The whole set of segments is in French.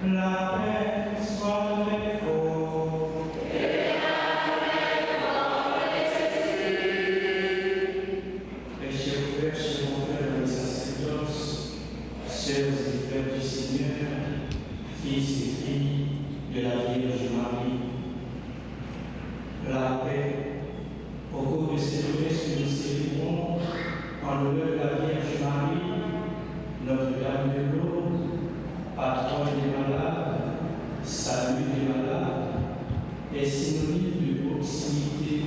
La paix soit avec vous. Et avec votre esprit. Mes chers frères, chers frères de sacerdoce, sœurs et frères du Seigneur, fils et filles de la Vierge Marie, la paix, au cours de cette messe que nous célébrons en l'honneur de la Vierge Marie, Notre-Dame de Lourdes, patronne des malades, salut des malades, est synonyme de proximité,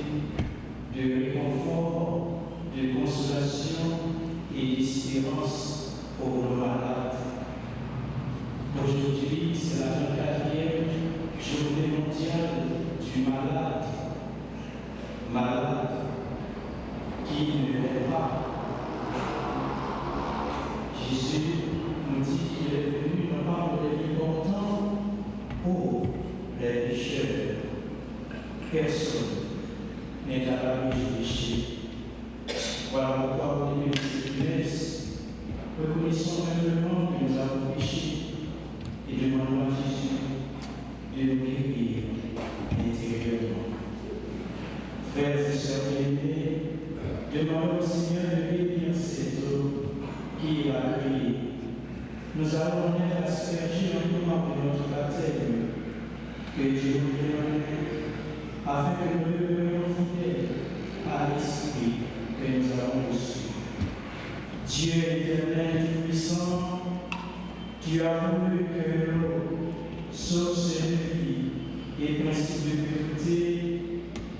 de réconfort, de consolation et d'espérance pour nos malades. Aujourd'hui, c'est la 24e journée mondiale du malade. Malade qui ne l'est pas. Jésus nous dit qu'il est venu non pas pour les importants, pour les pécheurs. Personne n'est à l'abri du péché. Voilà pourquoi au début de cette messe, reconnaissons humblement que nous avons péché et demandons à Jésus de nous guérir intérieurement. Frères et sœurs bien-aimés, demandons au Seigneur de bénir cette eau qu'il a créée. Nous allons en être aspergés en moment de notre baptême, que Dieu nous donne, afin que nous demeurions fidèles à l'Esprit que nous avons reçu. Dieu éternel tout-puissant, tu as voulu que l'eau, source de vie et principe de pureté,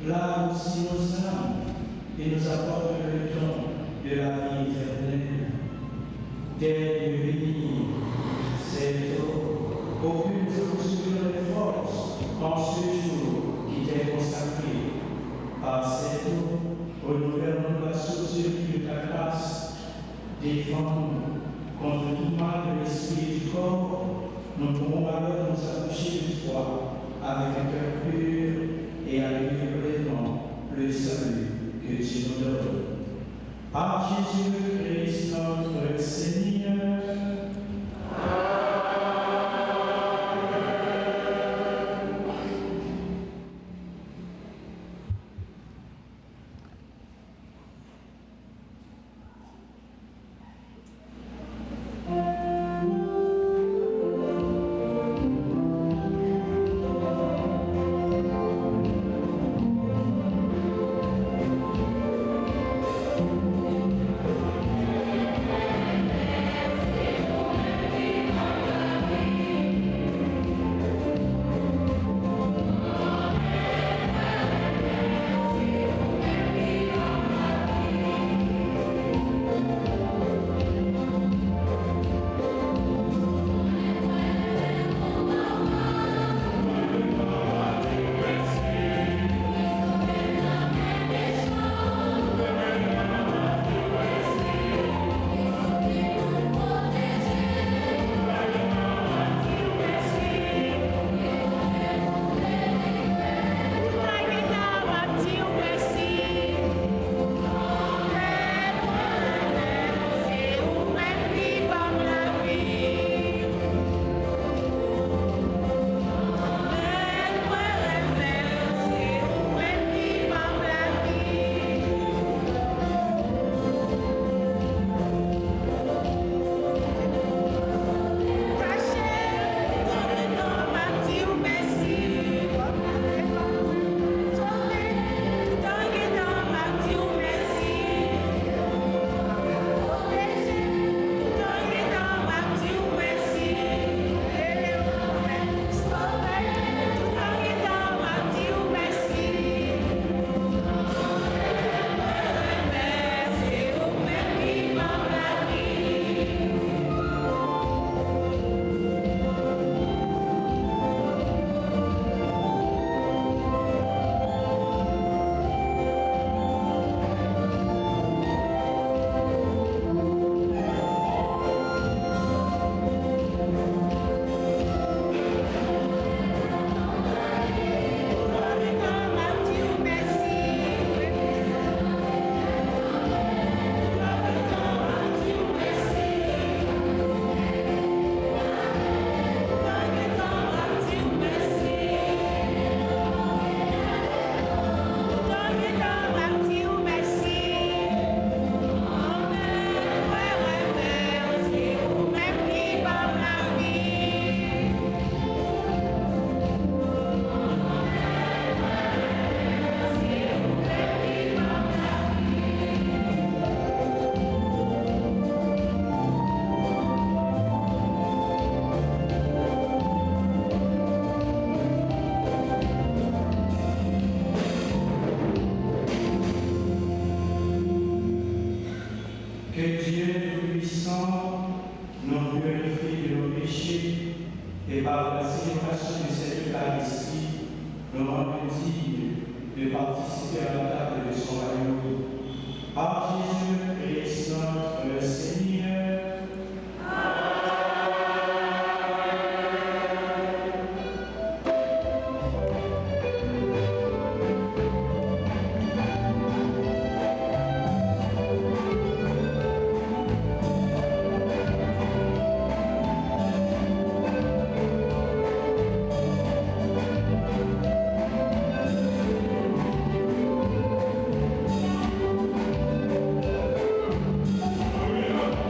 lave aussi nos âmes et nous apporte le don de la vie éternelle. Dès de bénir cette eau, pour que nous recevions les forces en ce jour qui t'est consacré. Par cette eau, renouvellons la source de vie de ta grâce, défends-nous contre tout mal de l'esprit et du corps. Nous pourrons alors nous approcher de toi avec un cœur pur et avec pleinement le salut que tu nous donnes. Par Jésus-Christ notre Seigneur. Amen. et par la célébration de cette Eucharistie, nous rendons dignes de participer à la table de son royaume. Par Jésus Christ notre Seigneur. Hallelujah.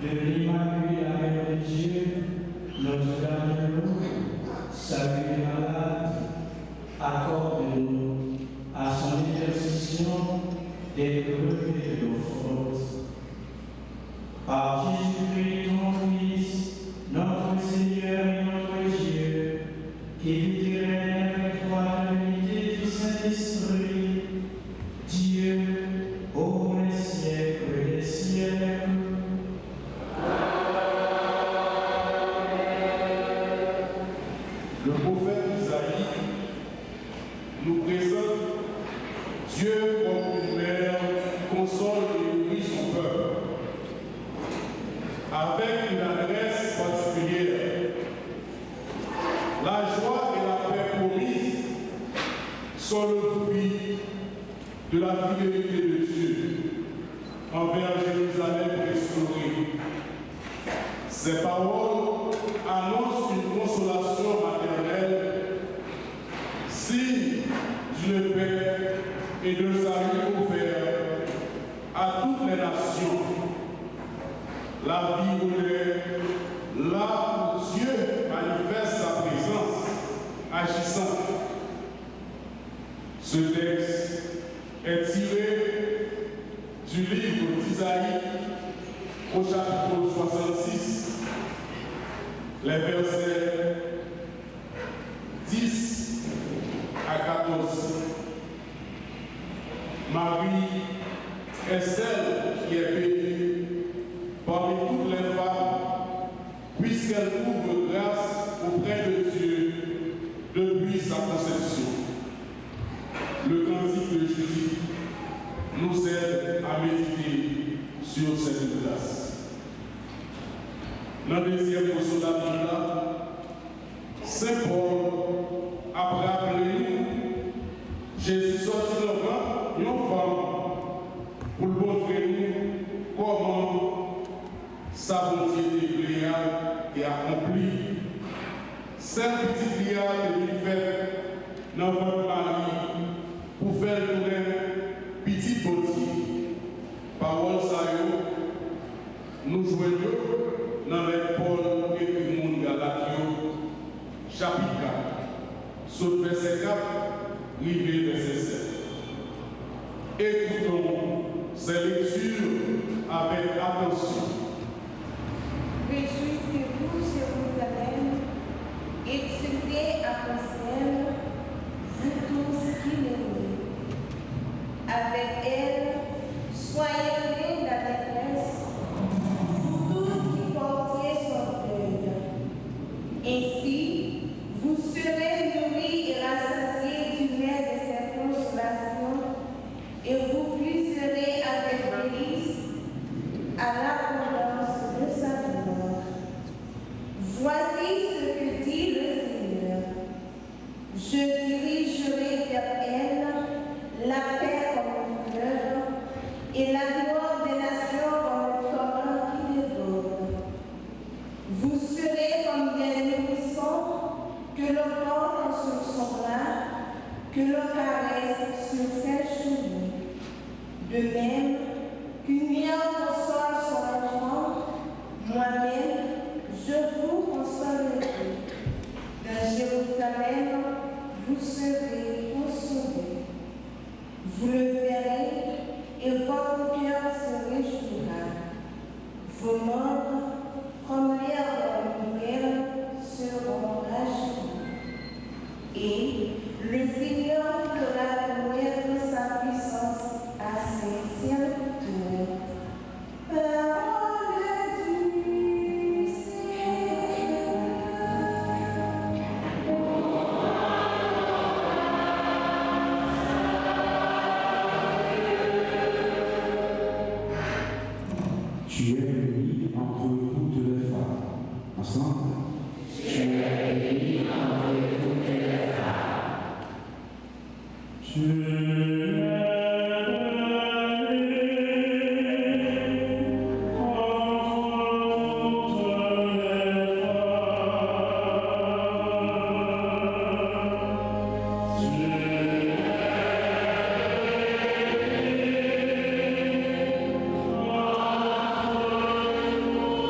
de l'Immaculée la Mère de Dieu, Notre-Dame de l'eau, salue les malades, accorde-nous à son intercession des brevets de nos fautes. Par Jésus-Christ, ton Fils, notre Seigneur et notre Dieu, qui vit et règne avec toi dans l'unité du Saint-Esprit, Dieu, ô les siècles des siècles. Le prophète Isaïe nous présente Dieu comme une mère qui console et nourrit son peuple, avec une adresse particulière. La joie et la paix promises sont le fruit de la fidélité de Dieu envers Jérusalem restaurée. Ces paroles annoncent une consolation maternelle, signe d'une paix et de salut offert à toutes les nations. La vie honnête, là où Dieu manifeste sa présence agissante. Ce texte est tiré du livre d'Isaïe au chapitre 66, les versets 10 à 14. Marie est celle qui est bénie parmi toutes les femmes, puisqu'elle trouve grâce auprès de Dieu depuis sa conception. Le cantique de Jésus nous aide à méditer sur cette place. Dans le deuxième morceau de la Bible, Saint Paul a rappelé nous Jésus sorti de l'enfant, une femme, pour montrer nous comment sa bonté déclarée et accomplie. Cette petite prière est faite dans votre mari pour faire une petite bonté. Parole ça nous joignons dans les Paul et le Galatio, chapitre 4, sur verset 4, rivé verset 7. Écoutons ces lectures avec attention. Réjouissez-vous, Jérusalem, exultez à Postelle, vous tous qui l'aimez. Avec elle, soyez pleins d'allégresse, vous tous qui portez son deuil. Ainsi, vous serez nourris et rassasiés du lait de cette consolation, et vous puiserez avec délice à l'abondance de sa gloire. Voici ce que dit le Seigneur. Je dirigerai vers elle la paix comme une fleur et la gloire des nations comme le torrent qui déborde. Vous serez comme des nourrissons que l'on porte sur son bras, que l'on caresse sur ses cheveux. De même qu'une mère console son enfant, moi-même, je vous consolerai. Dans Jérusalem, vous serez consolés. Vous le verrez et votre cœur se réjouira. Vos membres, comme l'herbe nouvelle, seront rajeunis. Et le Seigneur fera connaître sa puissance à ses serviteurs. Parole du Seigneur. Tu es bénie entre toutes les femmes. Ensemble. Tu es bénie entre toutes les femmes. Tu es Tu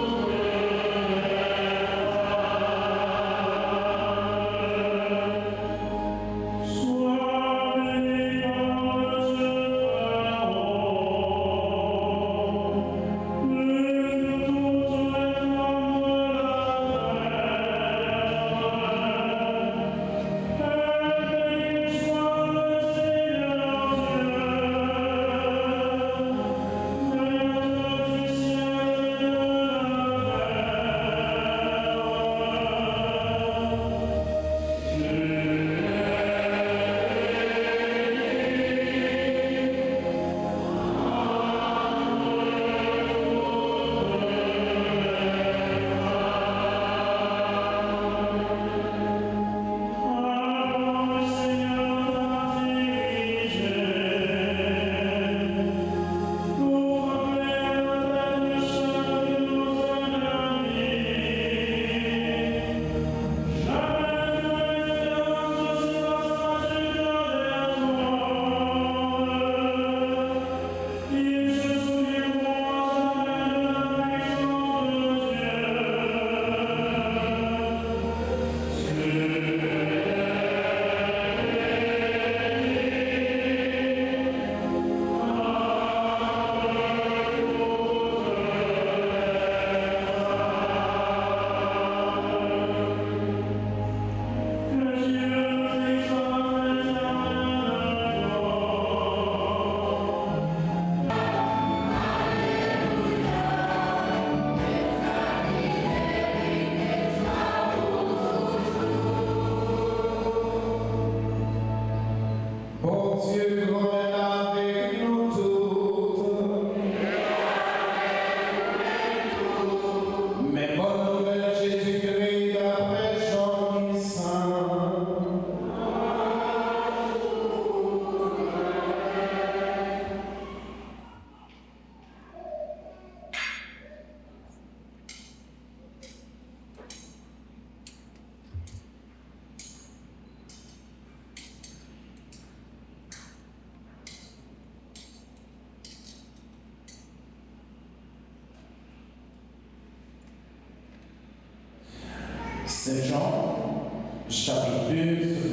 Saint Jean, chapitre 2,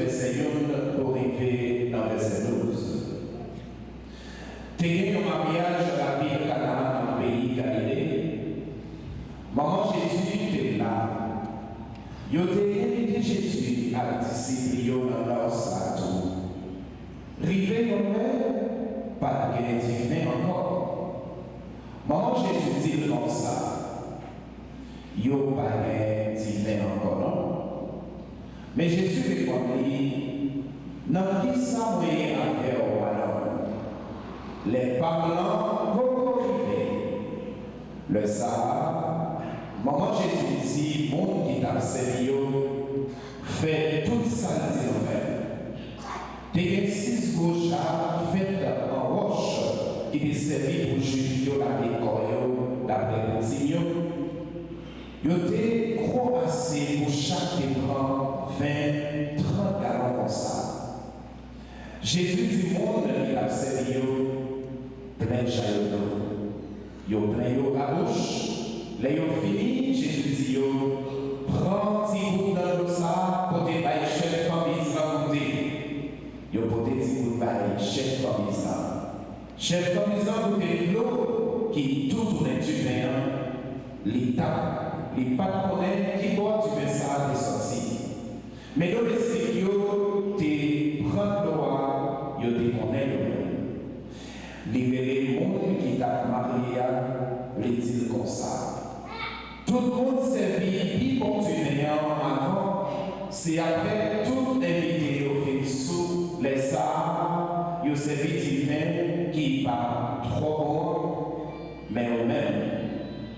verset 1 pour arriver dans verset 12. T'es un mariage à la ville de Canaan dans le pays Galilée. Maman Jésus était là. Yo t'ai invité Jésus à la disciple dans leur satou. Rivé comme pas de divin encore. Maman Jésus dit comme ça. Yo pas de divin encore non. Mais Jésus répondit, non qui ça moyen à faire au ballon. Les parlants vont arriver. Le Sahara, maman Jésus dit, monde qui t'a servi, fait tout ça qu'il fait. Des 6 gauchards faites en roche qui est servi pour juger la décoration d'après le signe. Ils étaient croassés pour chaque écran 20, 30 gallons comme ça. Jésus dit monde qui a servi plein de chaillons. Ils ont plein d'eau à bouche. Là, ils ont fini, Jésus dit prends petit bout dans l'eau ça pour te bailler chef famille à goûter. Ils ont porté petit bout de bailler chef famille là. Chef famille là goûter l'eau qui tout tourne du vin, l'état. Les pas connaître qui boit du vin ça est sorti. Mais dans les séries, tu prends l'eau, tu te connais le les monde qui t'a marié, les dit comme ça. Tout le monde servit, puis bon du vin avant, c'est après toutes les vidéos fait sous les sards, ils servi du vin qui pas trop bon, mais au même.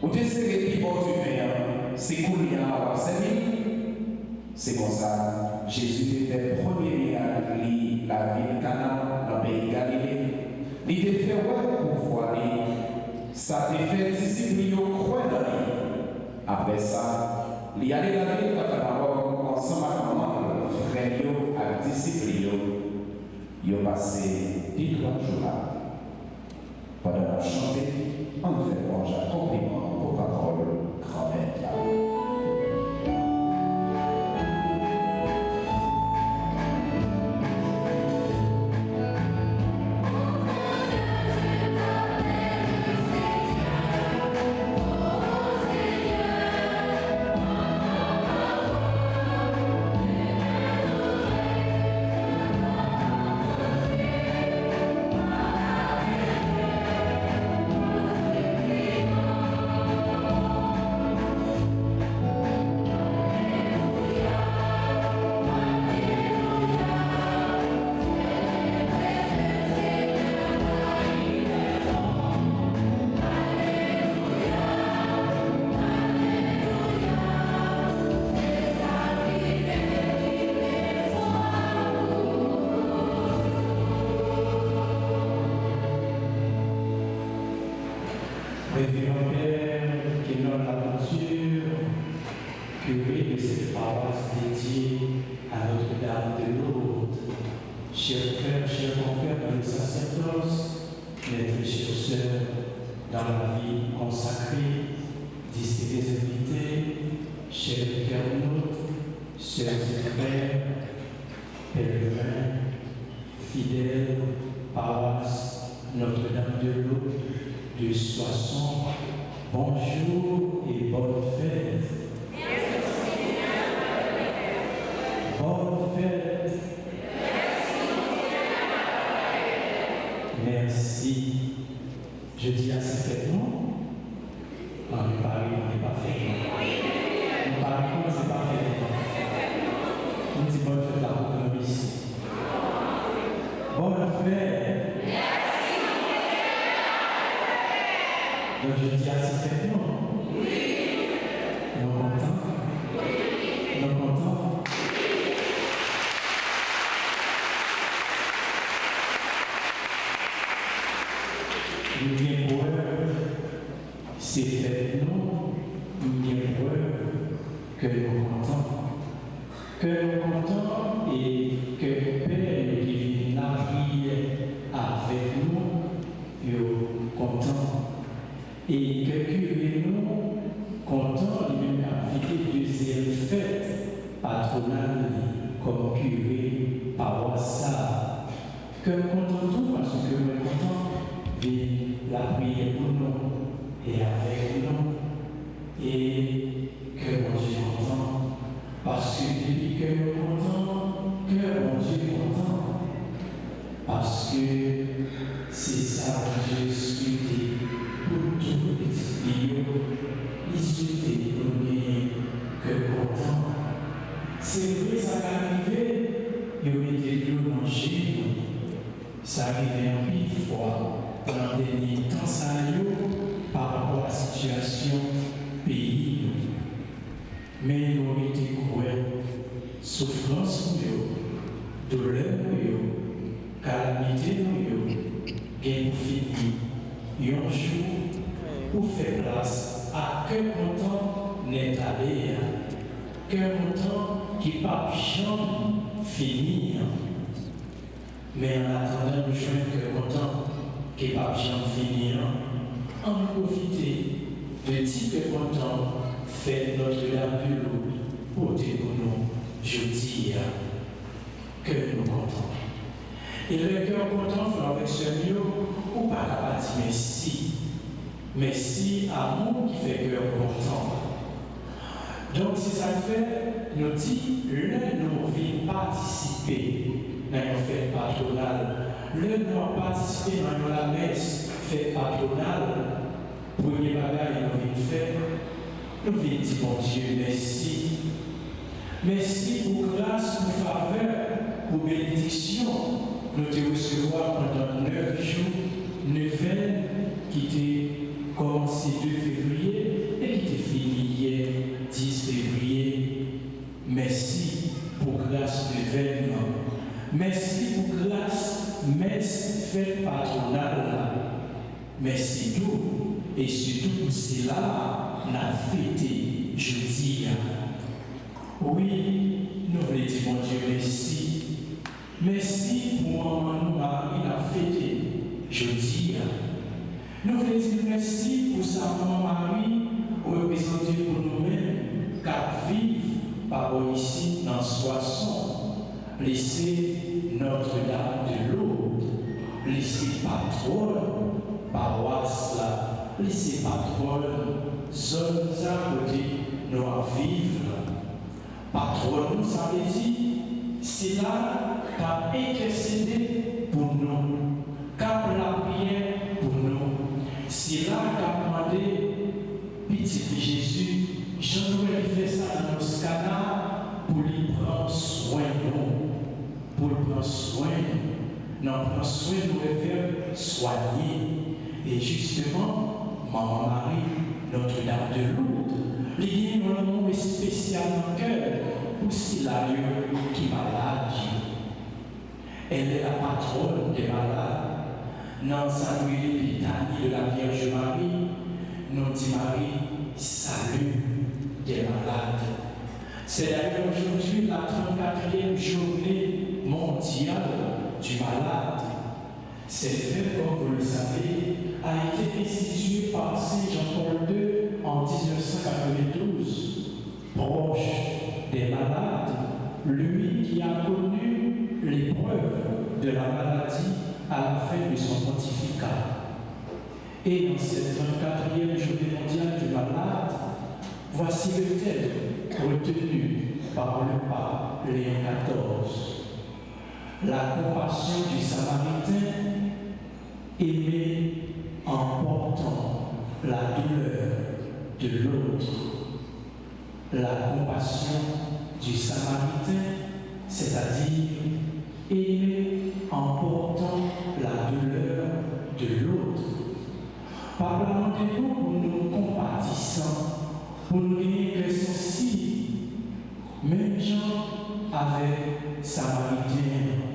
Ou tu sais que bon du vin, c'est cool, il y a un servi. C'est comme ça, Jésus a fait premier miracle, la ville de Canaan, dans le pays de Galilée. Il a fait pour voir, ça a fait disciples croire dans lui. Après ça, il y a allé dans la ville de Canaan, ensemble avec maman, frère et disciples. Ils ont passé 10 jours là. Pendant qu'on chantait, on fait manger un compliment pour parole grand-mère là. Révérend Père, qui est dans l'aventure, curé de cette paroisse dédiée à Notre-Dame de Lourdes, chers frères, chers confrères dans le sacerdoce, mes très chères sœurs, dans la vie consacrée, distingués invités, chers internautes, sœurs et frères, pèlerins, fidèles, paroisse Notre-Dame de Lourdes, de Soissons, bonjour et bonne fête. Bonne fête. Merci. Je dis à cette fête, non? On n'est pas fait. On parle, c'est pas fait. On dit bonne fête à vous ici. Bonne fête. Donc je dis à cette fête, non? Oui. Nous contents? Oui. Nous contents? Nous bien preuve, c'est fait, non? Nous bien preuve que nous contents. Que nous contents et que Père qui vient la prière avec nous, nous contents. Et que curé nous, content, lui-même invité deuxième fête Que content tout parce que le content vit la prière pour nous et avec nous. Et que mon Dieu est content parce que depuis que nous content, que mon Dieu est content. Parce que c'est ça que Dieu souhaité pour tous les petits il souhaitait pour nous que content. C'est vrai, ça va arriver, il mettait de l'eau dans le gîte. Ça arrivait en mille fois dans les derniers temps, ça par rapport à la situation pays. Mais nous avons été cruels, souffrance pour nous, douleur pour nous, calamité pour nous, et pour finir, un jour, pour faire place à cœur content n'est allé, cœur content qui ne pas jamais finir. Mais en attendant, nous jouons cœur content qui ne pas jamais finir, en profiter de petit cœur content, faire Notre-Dame de l'eau, pour nous, je dis que nous comptons. Et le cœur content, frère avec ce mieux, ou pas capable de dire merci. Merci à nous qui fait cœur content. Donc, si ça fait, nous dit, là, nous venons participer dans une fête patronale. Là, nous participer dans la messe, fête patronale. Premier bagage, nous venons faire. Nous venons dire, mon Dieu, merci. Merci pour grâce, pour faveur, pour bénédiction. Nous te recevoir pendant 9 jours, 9 qui étaient commencé 2 février et qui était fini hier 10 février. Merci pour grâce de l'événement. Merci pour grâce, messe fête patronale. Merci tout. Et surtout pour cela, on a fêté jeudi. Oui, nous voulons dire mon Dieu merci. Merci pour maman Marie la fêté jeudi. Nous voulons dire merci pour sa maman Marie, représentée pour nous-mêmes, car vivre par ici dans Soissons, laisser Notre-Dame de Lourdes, laisser patronne, paroisse là, laisser patronne, zone à côté, nous à vivre. Patronne, nous avons dit, c'est là qu'a intercédé pour nous, qu'a la prière pour nous. C'est là qu'a demandé, petit Jésus, Jean-Noël fait ça dans nos canards pour lui prendre soin de nous, pour lui prendre soin de nous. Non, prendre soin de nous et faire soigner. Et justement, Maman Marie, Notre-Dame de Lourdes, il y a un amour spécial dans le cœur pour Silario qui est malade. Elle est la patronne des malades. Dans sa nuit litanie de la Vierge Marie, nous dit Marie, salut des malades. C'est d'ailleurs aujourd'hui la 34e journée mondiale du malade. Cette fête, comme vous le savez, a été instituée par Saint Jean-Paul II en 1992, proche des malades, lui qui a connu l'épreuve de la maladie à la fin de son pontificat. Et dans cette 34e journée mondiale du malade, voici le thème retenu par le pape Léon XIV. La compassion du Samaritain, aimer en portant la douleur de l'autre. La compassion du Samaritain, c'est-à-dire aimer en portant la douleur de l'autre. Parlons-nous pour nous compatissant, pour nous dire que ceci, même gens avec Samaritain,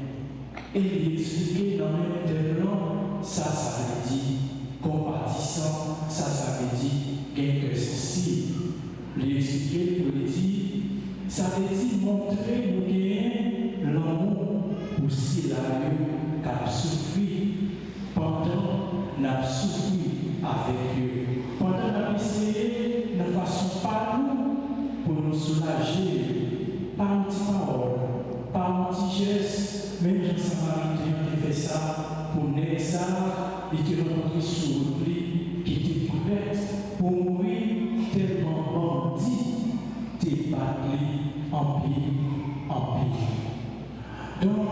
et il expliquait dans le même temps, ça veut dire compatissant, ça veut dire quelque ceci. Il expliquait pour dire, ça veut dire montrer nous gagnons l'amour pour Silario qui a souffert pendant n'a souffert avec eux. qui sourit, qui était prête pour mourir tellement bandit, t'es battu en pile, en pile. Donc,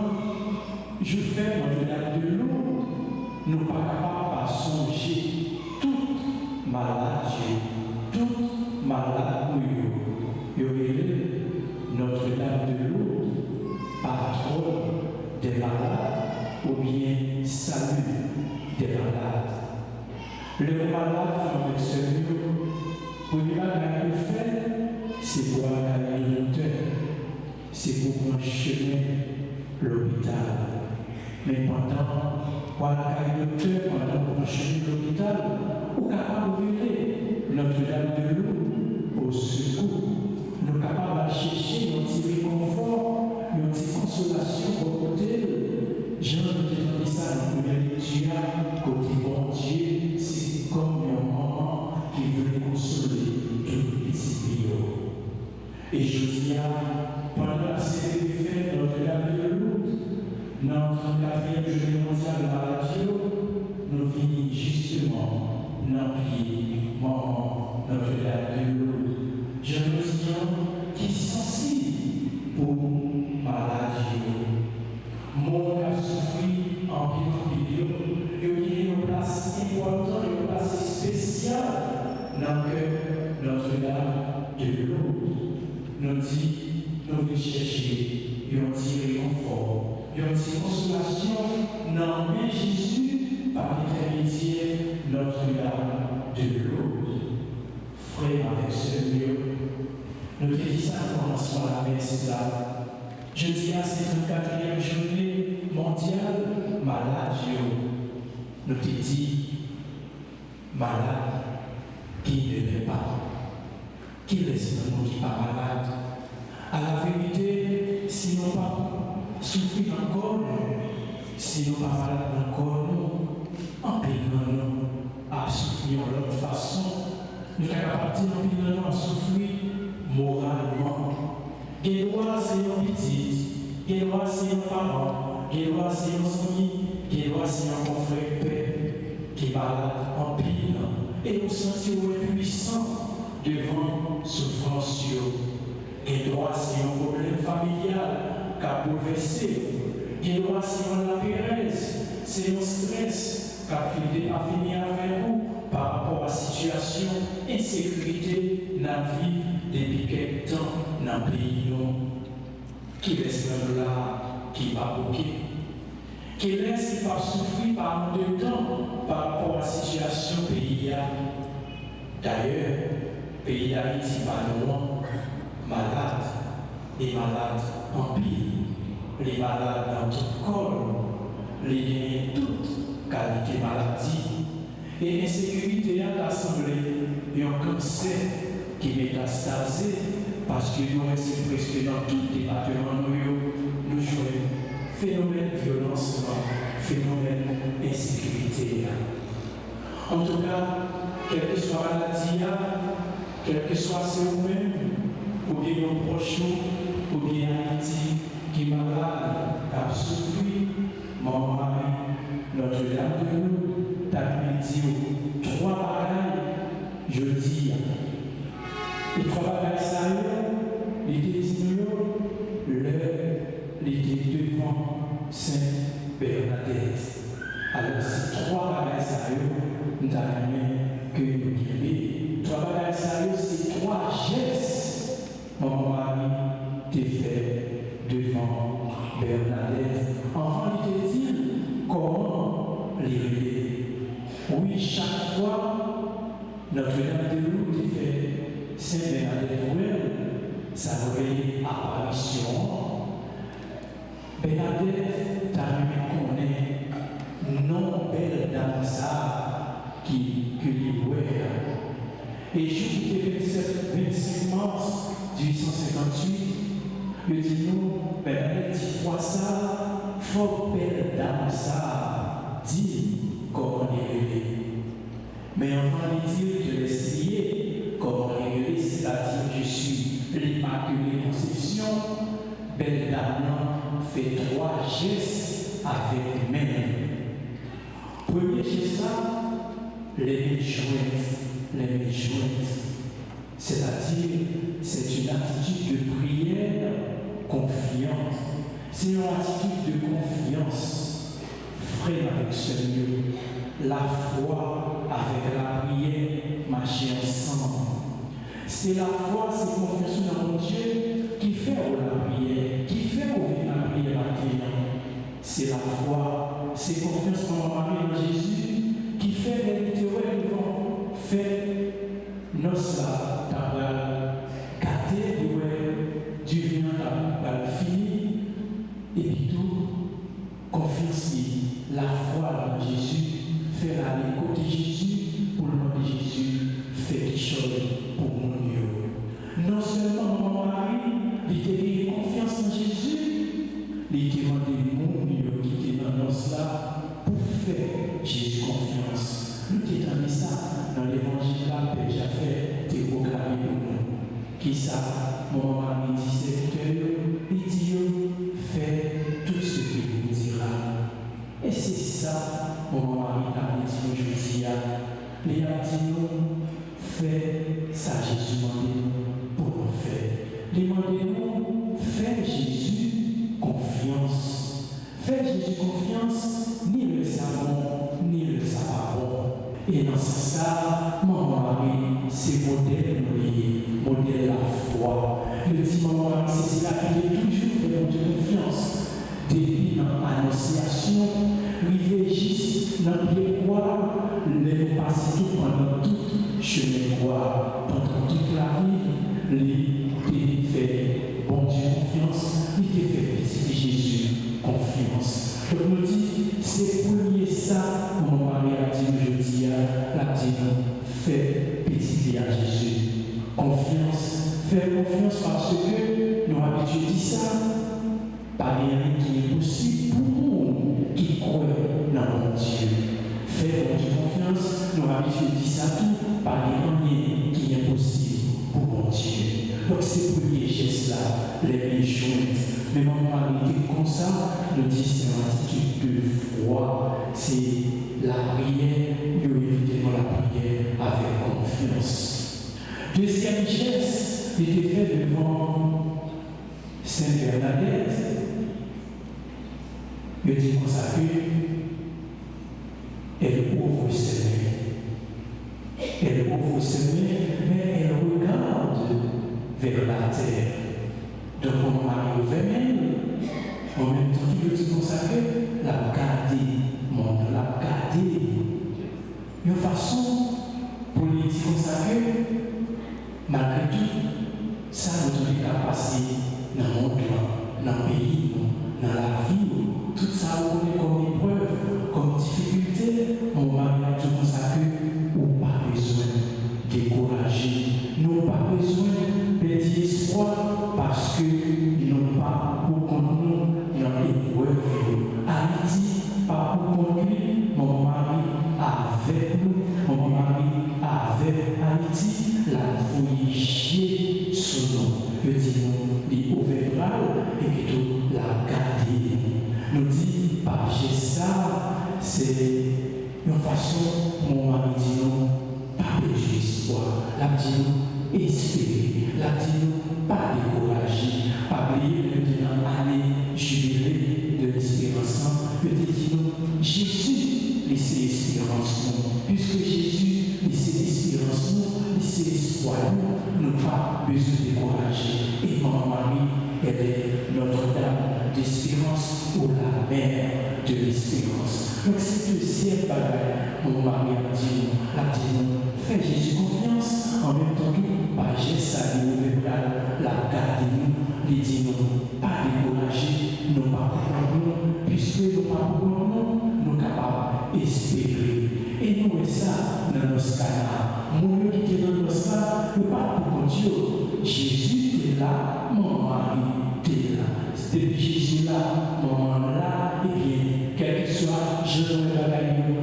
je fais dans le lac de l'eau, nous ne pas capables de songer toute maladie, toute malade nous y Notre-Dame de Lourdes, patronne des malades, ou bien salut des malades. Le malade, frère et sœur, pour ne pas le faire, c'est pour aller à l'auteur, c'est pour prendre chemin l'hôpital. Mais pendant aller à l'auteur, pendant prendre chemin l'hôpital, on est capable de brûler Notre-Dame de Lourdes au secours. Nous sommes capables de chercher un petit réconfort, une petite consolation pour côté. Jean nous dit ça dans la première lecture, côté bon Dieu, c'est comme un maman qui veut consoler tout petit bio. Et je dis, pendant la série de fêtes Notre-Dame de Lourdes, dans la 34e journée mondiale de la radio, nous venons justement dans le pied, maman, Notre-Dame de Lourdes. Je me dis qui sont sensibles pour maladie. Mon a souffert en pile, il y a une place importante, une place spéciale dans le cœur Notre-Dame de Lourdes. Nous dit, nous voulons chercher un petit réconfort, une petite consolation dans le Jésus par l'intermédiaire Notre-Dame de Lourdes. Frère avec ce Dieu, nous dit ça en commençant la messe là. Je dis à cette 34e journée mondiale malade. Nous te dit malade qui ne l'est pas. Qui laisse le monde qui n'est pas malade. À la vérité, si nous pas souffrir encore, si nous pas malade encore, en payant nous à souffrir de l'autre façon. Nous sommes capables de dire souffrir moralement. Et droit, c'est un petit, et droit, c'est un parent, et droit, c'est un ami, et droit, c'est un confrère qui est malade en pile. Et nous sentir puissants devant souffrance. Et droit, c'est un problème familial qui a bouleversé. Et droit, c'est un impéresse, c'est un stress qui a fini avec vous. Par rapport à la situation insécurité dans la vie depuis quelques temps dans le pays qui laisse là, qui va bloquer, qui laisse pas souffrir par de temps par rapport à la situation pays. D'ailleurs, le pays d'Haïti pas loin, malade, et malade en pile, les malades dans tout corps, les liens toutes qualité maladie. Et l'insécurité a assemblé un cancer qui est métastasé parce que nous restons presque dans tout département nous jouons phénomène de violence, phénomène d'insécurité. En tout cas, quelle que soit la maladie, quel que soit vous-même, ou bien nos proches, ou bien Haïti qui est malade, qui a souffert, mon mari, Notre-Dame de Lourdes. Dit trois bagailles, je dis. Les trois bagailles, ça y est, les désignaux, les devant Sainte Bernadette. Alors, ces trois bagailles, ça y est, nous avons que nous guérir. Trois bagailles, ça y est, c'est trois gestes, mon mari, t'es fait devant Bernadette. Enfin, il te dit comment les révéler. Oui, chaque fois, Notre-Dame de Lourdes fait Saint-Bernadette, ça aurait apparition. Bernadette, t'as même connaît non belle dame ça qui lui voit. Et jeudi 25 mars 1858, je dis nous, Bernadette dit fois ça, faut belle dame ça, dit. Comment les mais on va dire que l'essayer, comment les c'est-à-dire je suis l'Immaculée Conception, belle dame fait trois gestes avec main. Premier geste là, les mains jointes. C'est-à-dire, c'est une attitude de prière confiante. C'est une attitude de confiance, frère avec Seigneur. La foi avec la prière marcher ensemble. C'est la foi, c'est confiance dans mon Dieu qui fait la prière, qui fait ouvrir la prière à Dieu. C'est la foi, c'est confiance dans mon mari en Jésus qui fait les théories devant faire nos là, d'avoir gâté du vin d'avoir fini et puis tout, confiance, la foi dans Jésus, faire à l'écoute de Jésus pour le nom de Jésus, faire quelque chose pour mon Dieu. Non seulement mon mari, il a confiance en Jésus, il a demandé mon Dieu qui était dans nos là pour faire Jésus confiance. Nous avons ça dans l'évangile là, Père Jafet, tu programmé pour nous. Qui ça, mon mari dit serviteur, il dit fais tout ce qu'il vous dira. Et c'est ça, mon mari a dit aujourd'hui, il a dit nous, fais ça Jésus demande pour nous faire. Demandez-nous, fais Jésus confiance. Fais Jésus confiance, ni le savon, ni le savon. Et dans ce sens, mon mari, c'est modèle la foi. Le dit mon mari, c'est cela qui est toujours fait mon Dieu confiance. Depuis l'annonciation, rivé juste dans les croix, les passer tout pendant tout chemin croix, pendant toute la vie, les fait bon Dieu confiance, il fait petit Jésus confiance. Donc nous dit, c'est pour lier ça, mon mari a dit aujourd'hui, la dit, fais petit à Jésus. Confiance, fais confiance parce que nous avons dit ça, pas rien qui est possible pour nous qui croient dans mon Dieu. Fais mon Dieu confiance, nous avons dit ça tout, pas rien qui est possible pour mon Dieu. Donc c'est pour les gestes là, les mains jointes. Mais mon mari était comme ça, nous dit c'est une attitude de foi, c'est la prière, nous évitons la prière avec confiance. Deuxième geste, il était fait devant Sainte Bernadette. Il dit comme ça elle ouvre ses mains. Elle ouvre ses mains, mais elle regarde vers la terre. Donc mon mari ouvre même, en même temps qu'il dit comme ça la garder, mon la garder. De façon, pour lui dire comme ça malgré tout, ça nous a passé dans le monde, dans le pays, dans la vie, tout ça on connaît comme épreuve, comme difficulté. Mon mari a dit comme ça ou pas besoin de décourager, nous pas besoin de perdre espoir parce que nous pas pour nous dans l'épreuve. Haïti, pas pour conduire, mon mari avec nous, mon mari avec Haïti, la voyager sur nous. Je dis nous, il ouvrira et puis tout la garder. Nous dit, par ça, c'est une façon, mon mari dit non, pas perdre espoir, la dit non, espérer, la dit non, pas décourager, pas oublier le bilan année jubilée de l'espérance. Je dis non, Jésus, laissez espérance nous, puisque Jésus, laissez espérance nous, laissez espoir nous pas besoin de décourager. Et mon mari, elle est Notre-Dame d'espérance ou la mère de l'espérance. Donc c'est le deuxième bagage, mon mari a dit non, fais Jésus confiance, en même temps que par geste à la garde nous, les dit non, pas décourager, non pas pour nous, puisque nous pas pour nous, nous capables d'espérer. Et nous, ça, dans nos cas, mon qui est dans nos cas, nous pas pour Dieu. Jésus est là, mon mari est là. Depuis Jésus là, mon mari là, et bien, quel que soit, je ne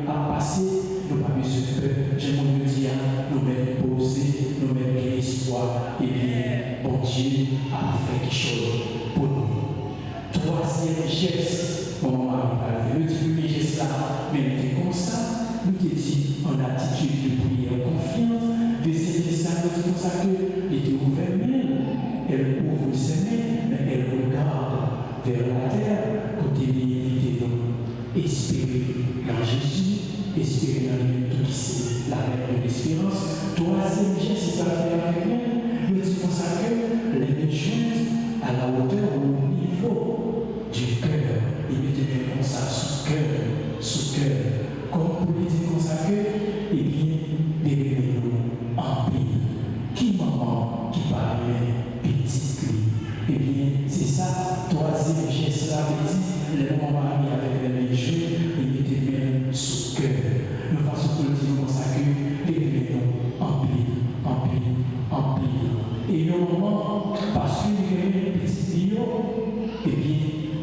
à passer, nous pas besoin de peur. Je me dis, nous mettons posés, nous mettons espoir, et bien, bon Dieu a fait quelque chose pour nous. Troisième geste, mon mari a fait le premier geste là, mais il était comme ça. nous te dit en attitude de prière confiante. Deuxième message, nous disons ça que était ouvert même, elle ouvre ses mains, mais elle regarde vers la terre, côté l'invité nous, espérer dans Jésus, espérer dans lui tout qui c'est la mère de l'espérance. Troisième geste, c'est à faire avec elle, nous disons ça que les jointes à la hauteur ou au niveau du cœur, il mettait même comme ça sous cœur, comme pour lui dire comme ça que, eh bien, les nous en pile. Qui maman, qui parlait petite lui, eh bien, c'est ça, troisième geste là, dit, les mamans avec les mains jeunes, il mettait même sous cœur. De façon pour lui dire comme ça que, les nous en pile. Et le moment, parce qu'il y avait une petite lion, eh bien,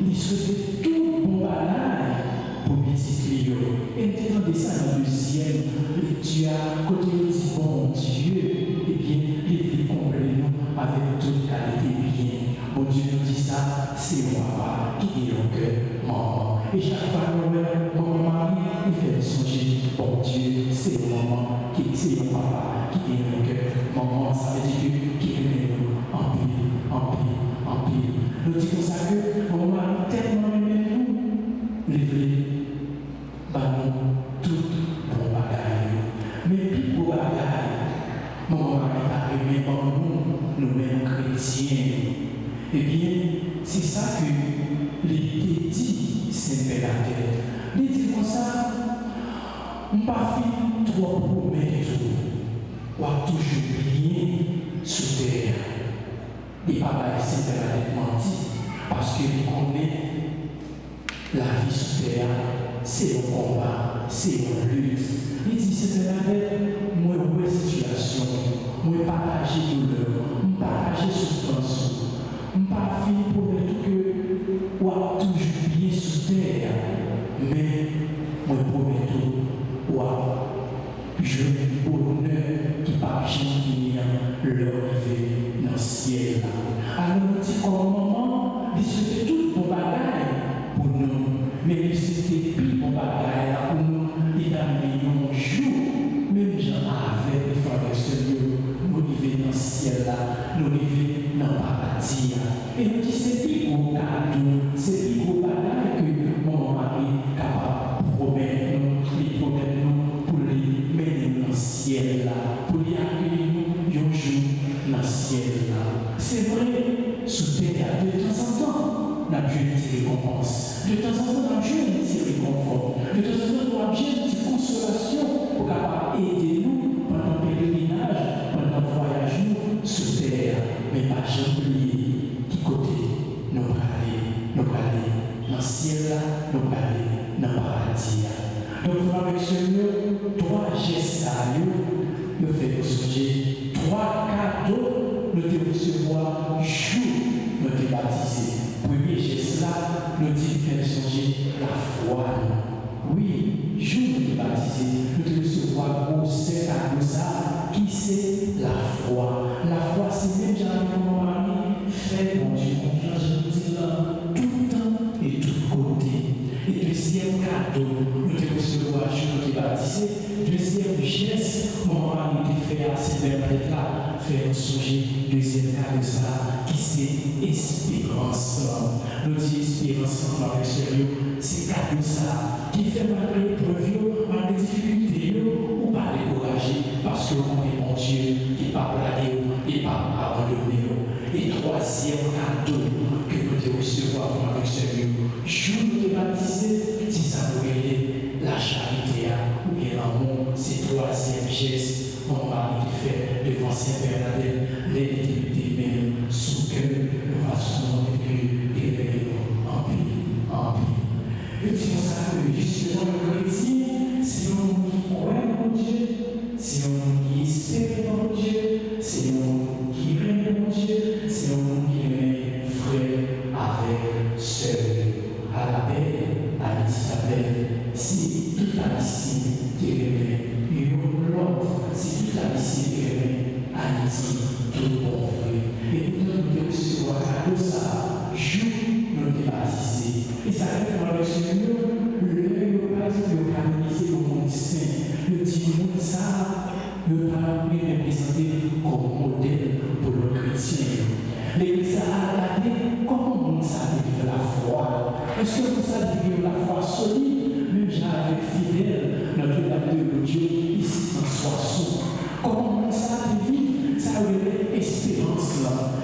il souhaitait tout bon bagage pour petite lion. Et entendez ça dans le deuxième lecture, côté il dit bon Dieu, eh bien, il fait combler nous avec toute qualité bien. Bon Dieu nous dit ça, c'est moi qui est au cœur, maman. Et chaque fois que mon mari, il fait songer, bon Dieu, c'est maman, c'est mon papa qui est au cœur, maman, ça veut dire qui est en pile. Nous disons ça que mon mari tellement aimé nous, les bah nous, tout bon bagaille. Mais puis bon bagaille, mon mari a aimé pour nous-mêmes chrétiens. Eh bien, c'est ça que l'idée dit, c'est impératif. Il dit comme ça, on ne pas fait trop promettre, ou à toujours bien sous terre. Et papa ici, c'est menti, parce qu'il connaît la vie sous terre, c'est un combat, c'est une lutte. Il dit, c'est moi, où situation, moi, partager douleur, partager souffrance. Je ne pas promettre que ou a toujours bien sous terre, mais je promets ou je bonheur qui va finir l'arrivée dans le ciel. Alors nous disons qu'au moment, il c'était tout bon bagage pour nous, mais il c'était plus bon bagage pour nous, il a mis un jour, même j'en avais des frères et sœurs, nous vivons dans le ciel là, nous vivons dans le paradis. Et nous disons c'est plus gros cadeau, c'est plus gros bagage que mon mari est capable de promettre nous pour les mener dans le ciel là, pour les accueillir nous un jour dans le ciel là. C'est vrai, sous terre, de temps en temps, on a besoin de récompense. De temps en temps, on a besoin de réconfort. De temps en temps, on a besoin de consolation pour capable aider nous pendant le pèlerinage, pendant le voyage nous sous terre. Mais pas jamais oublier qui côté nous aller dans le ciel là, nous aller dans le paradis. Donc, avec ce mot, trois gestes nous fait nous songer, trois cadeaux nous devons recevoir jour nous devons baptiser. Premier geste là, nous devons songer la foi. Oui, jour nous devons baptiser, nous devons recevoir au sein à ça, qui c'est la foi. La foi, c'est même j'arrive mon mari, fait mon Dieu confiance, je vous dis là, tout le temps et tout côté. Et deuxième cadeau, nous devons recevoir jour nous devons baptiser. Deuxième geste, mon mari te fait assez bien là, faire songer. Deuxième cadeau ça, qui c'est espérance. Nous disons espérance avec sérieux, c'est cadeau ça, qui fait malgré l'épreuve, malgré les difficultés, ou pas décourager, parce que on est mon Dieu, qui pas blaguer, et pas abandonner. Et troisième cadeau que nous devons recevoir avec sérieux, jour de baptiser, si ça nous aide, la charité, ou bien l'amour, c'est troisième geste, mon mari qui fait devant Saint-Bernadette, l'intimité même, sous cœur, de façon que les en pile. Et c'est pour ça que justement le chrétien, c'est un monde qui croit en Dieu, c'est un monde qui espère en Dieu, c'est un monde qui aime en Dieu, c'est un monde qui aime frère avec sœur. À la paix, à Isabelle, si toute la Haïti qui aime, et l'autre, si toute la Haïti qui aime, Haïti, tout bon frère. Et nous devons recevoir à ça, jour nous débaptiser. Et ça fait pour le Seigneur, le pas de canoniser au monde saint.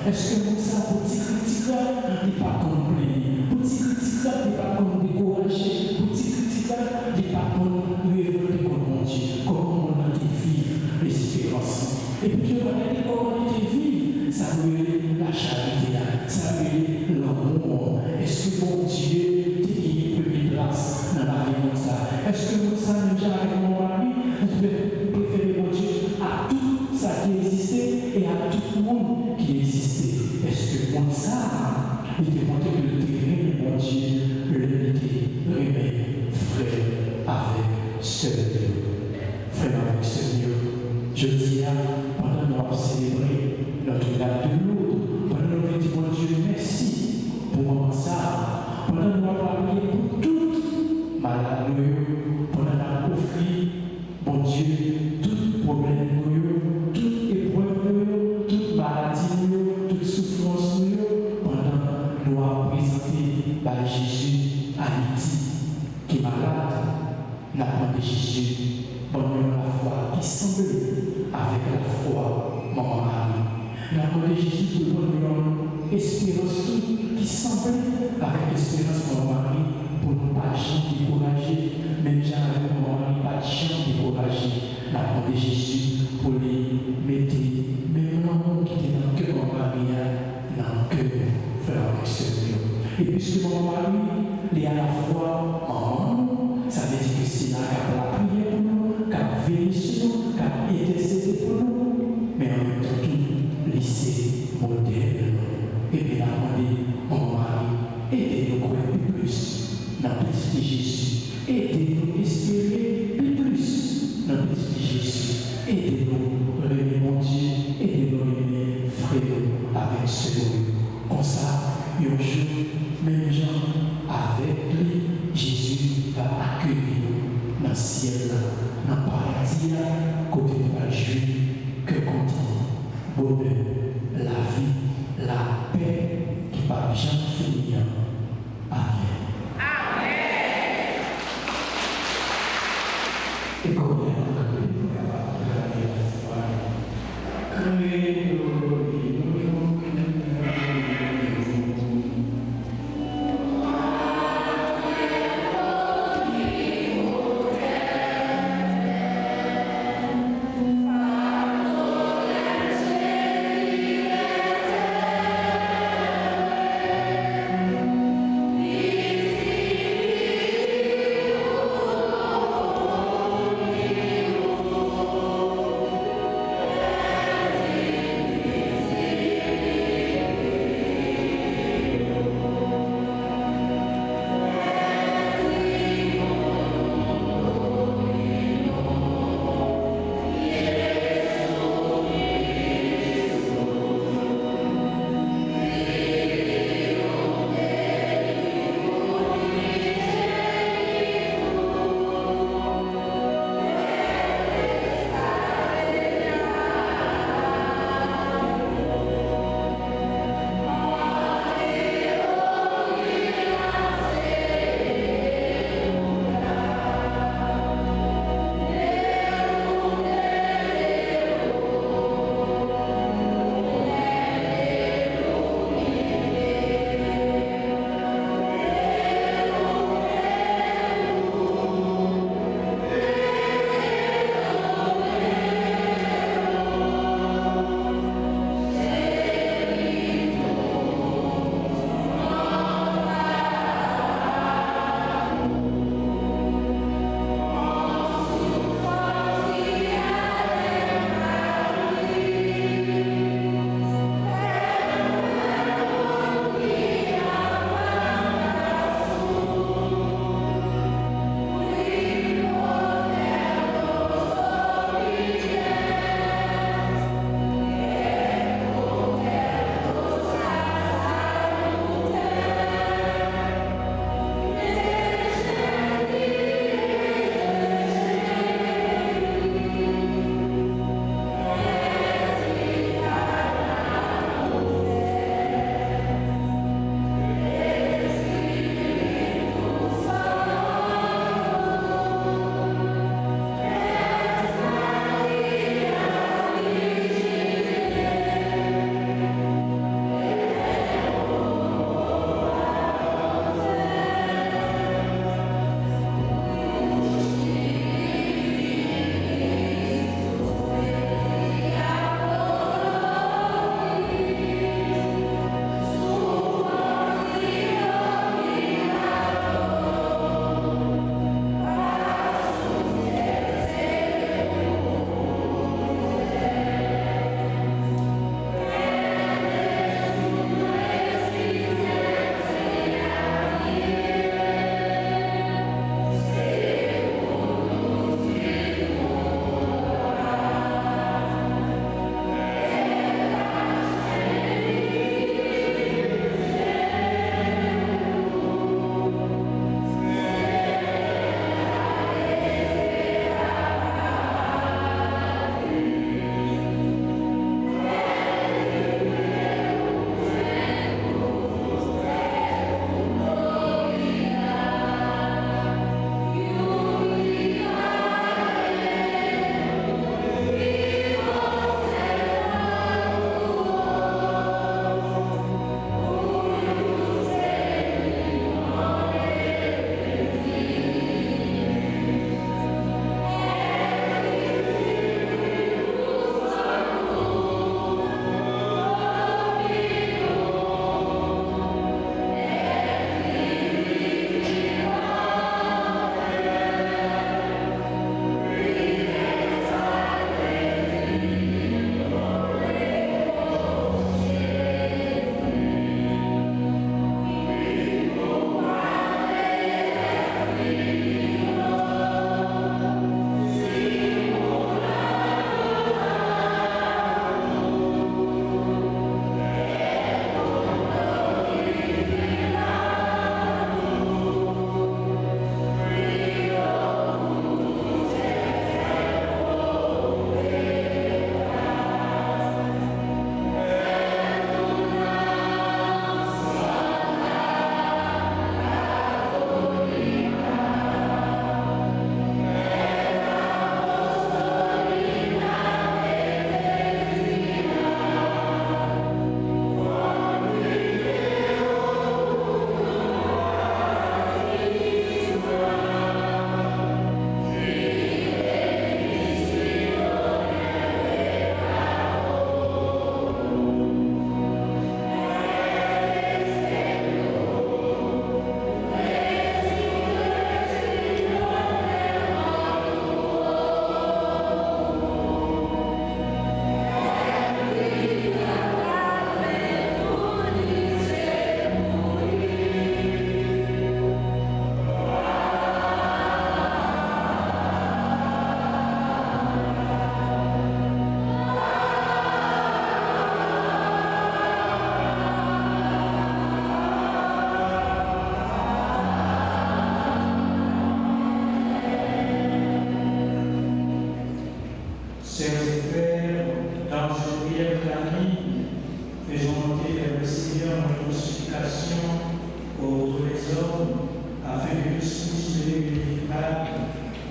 Est-ce que nous savons petit critique là, il n'est pas compris. Petit critique là, il n'est pas comme découragé. Petit critique là, il n'est pas comme révolté contre mon Dieu. Comment on a été vivre l'espérance. Et puis Dieu va dire comment on a été vivre. Ça veut dire la charité, ça veut dire l'amour. Est-ce que mon Dieu t'a dit une place dans la vie comme ça? Est-ce que nous savons déjà avec mon mari, je vais préférer mon Dieu à tout ça qui existait et à tout le monde qui existait? Est-ce que mon ça, il demandait que le terrain, mon Dieu, l'unité, remet frère avec ce Dieu. Frère avec ce Dieu. Je dis là, pendant nous avons célébré notre date de Lourdes, pendant nous avons dit, mon Dieu, merci pour ça, pendant nous avons prié pour toutes malades, pendant nous avons offert, mon Dieu, tout problème, toute épreuve, toute maladie, toute souffrance, pendant nous avons présenté par Jésus à midi, qui est malade, nous avons demandé Jésus, pendant la foi qui semble avec la foi, maman Marie. Nous avons demandé Jésus de donner une espérance qui semble avec l'espérance, maman Marie, pour ne pas décourager, même si avec maman Marie, pas de décourager. Nous avons demandé Jésus pour les mettre, même l'amour qui était dans le cœur de maman Marie, dans le cœur, frère avec ce Dieu. Et puisque maman Marie, il est à la fois maman, ça veut dire que c'est là qu'elle a prié pour nous, qu'elle a veillé sur nous, qu'elle a intercédé pour nous, mais en même temps tout laisser modèle. Et bien là, on dit, mon mari, aidez-nous à croire plus dans le petit Jésus, aidez-nous à espérer plus dans le petit Jésus, aidez-nous à aimer mon Dieu, aidez-nous à aimer frère avec ce Dieu. Comme ça, un jour, même gens avec lui, Jésus va accueillir nous dans le ciel, dans le paradis, côté de la juge, que contient bonheur, la vie, la paix qui ne va jamais finir. Amen. Amen. Et combien de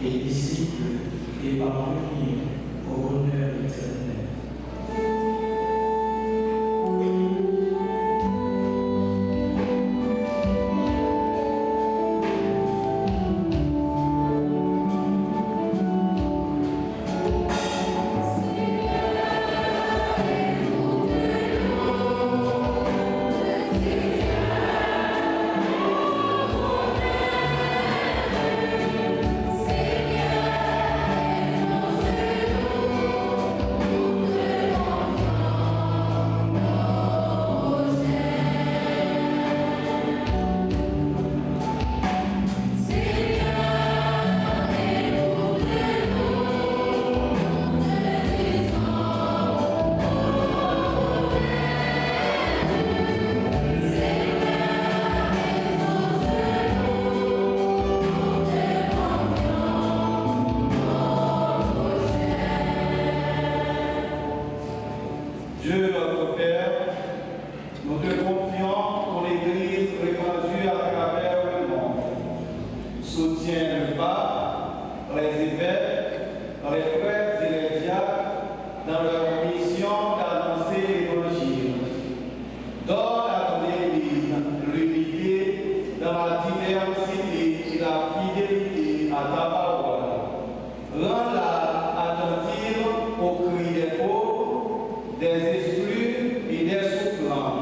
et disciples et parvenir au bonheur éternel. Dieu notre Père, nous te confions pour l'Église répandue à travers le monde. Soutiens le pape, les évêques, les prêtres et les diacres dans leur mission d'annoncer l'Évangile. Donne à ton Église l'unité dans la diversité et la fidélité à ta parole. Rends-la attentive aux cris des pauvres, des exclus et des souffrants,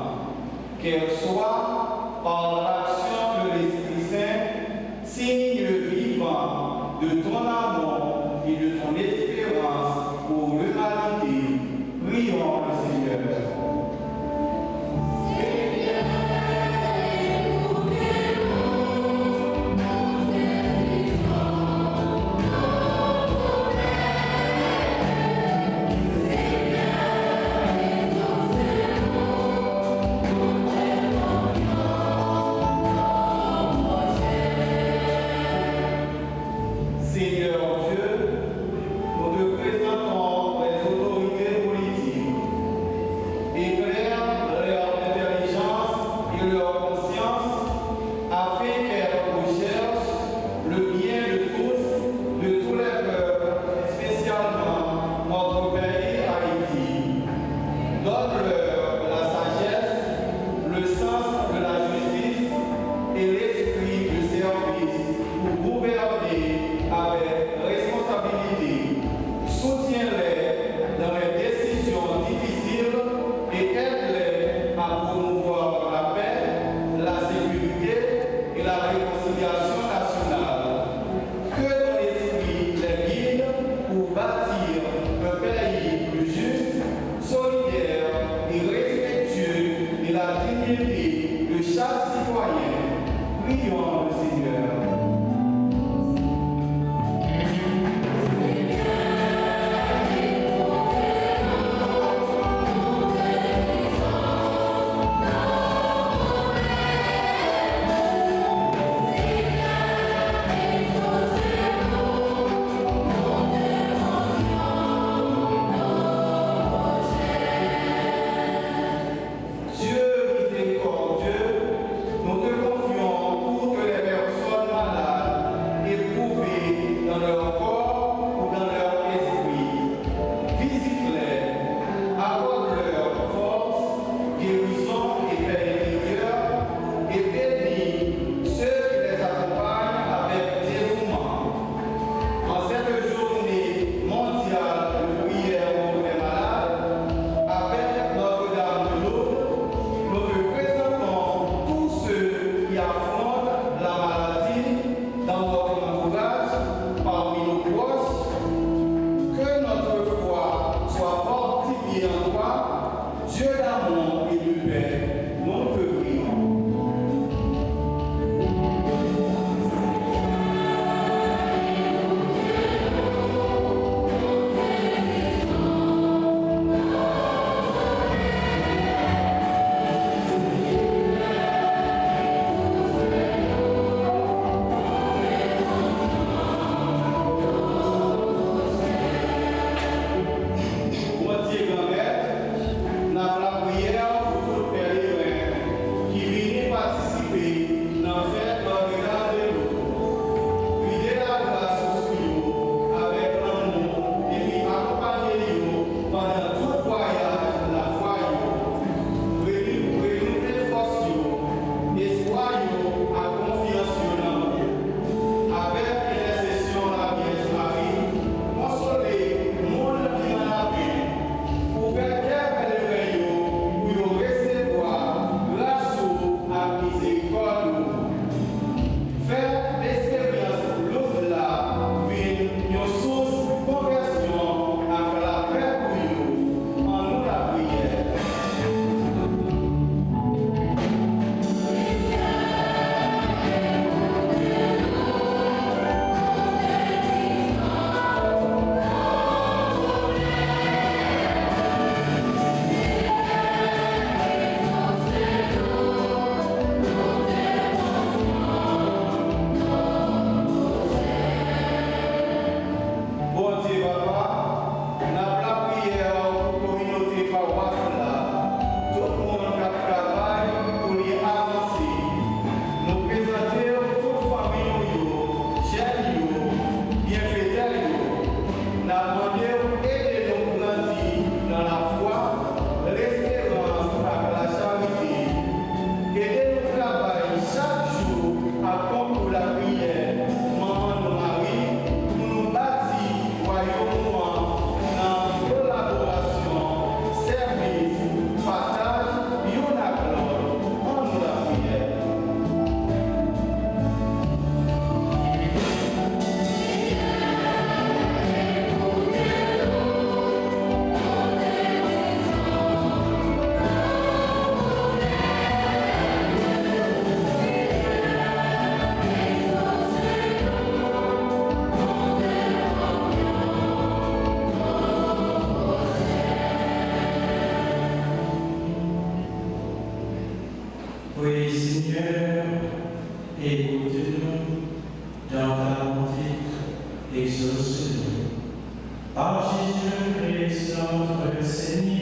qu'elle soit, par l'action de l'Esprit Saint, signe vivant de ton amour et de ton espérance pour l'humanité. Prions le Seigneur. Seigneur Dieu, nous te présentons les autorités politiques. Éclaire leur intelligence et leur conscience afin qu'elles recherchent le bien de tous les peuples, spécialement notre pays Haïti. Donne-leur la sagesse, le sens de la justice et l'esprit de service pour gouverner avec responsabilité. Soutiens-les dans les décisions difficiles et aide-les à promouvoir la paix, la sécurité et la réconciliation nationale. Que ton esprit les guide pour bâtir un pays plus juste, solidaire et respectueux de la dignité de chaque citoyen. Prions le Seigneur. Dieu miséricordieux, nous te confions toutes les personnes malades, éprouvées dans leur corps ou dans leur esprit. Visite-les, accorde-leur force, guérison et paix intérieure, et bénis ceux qui les accompagnent avec dévouement. En cette journée mondiale de prière pour les malades, avec Notre-Dame de Lourdes, nous te présentons tous ceux qui affrontent la maladie dans votre entourage, parmi nos proches. Que notre foi soit fortifiée en toi, Dieu d'amour et de paix. Nous te prions. Mon Dieu grand-mère, dans la prière Oui, Seigneur, écoute-nous dans ta bonté, exauce-nous. Par Jésus-Christ, notre Seigneur.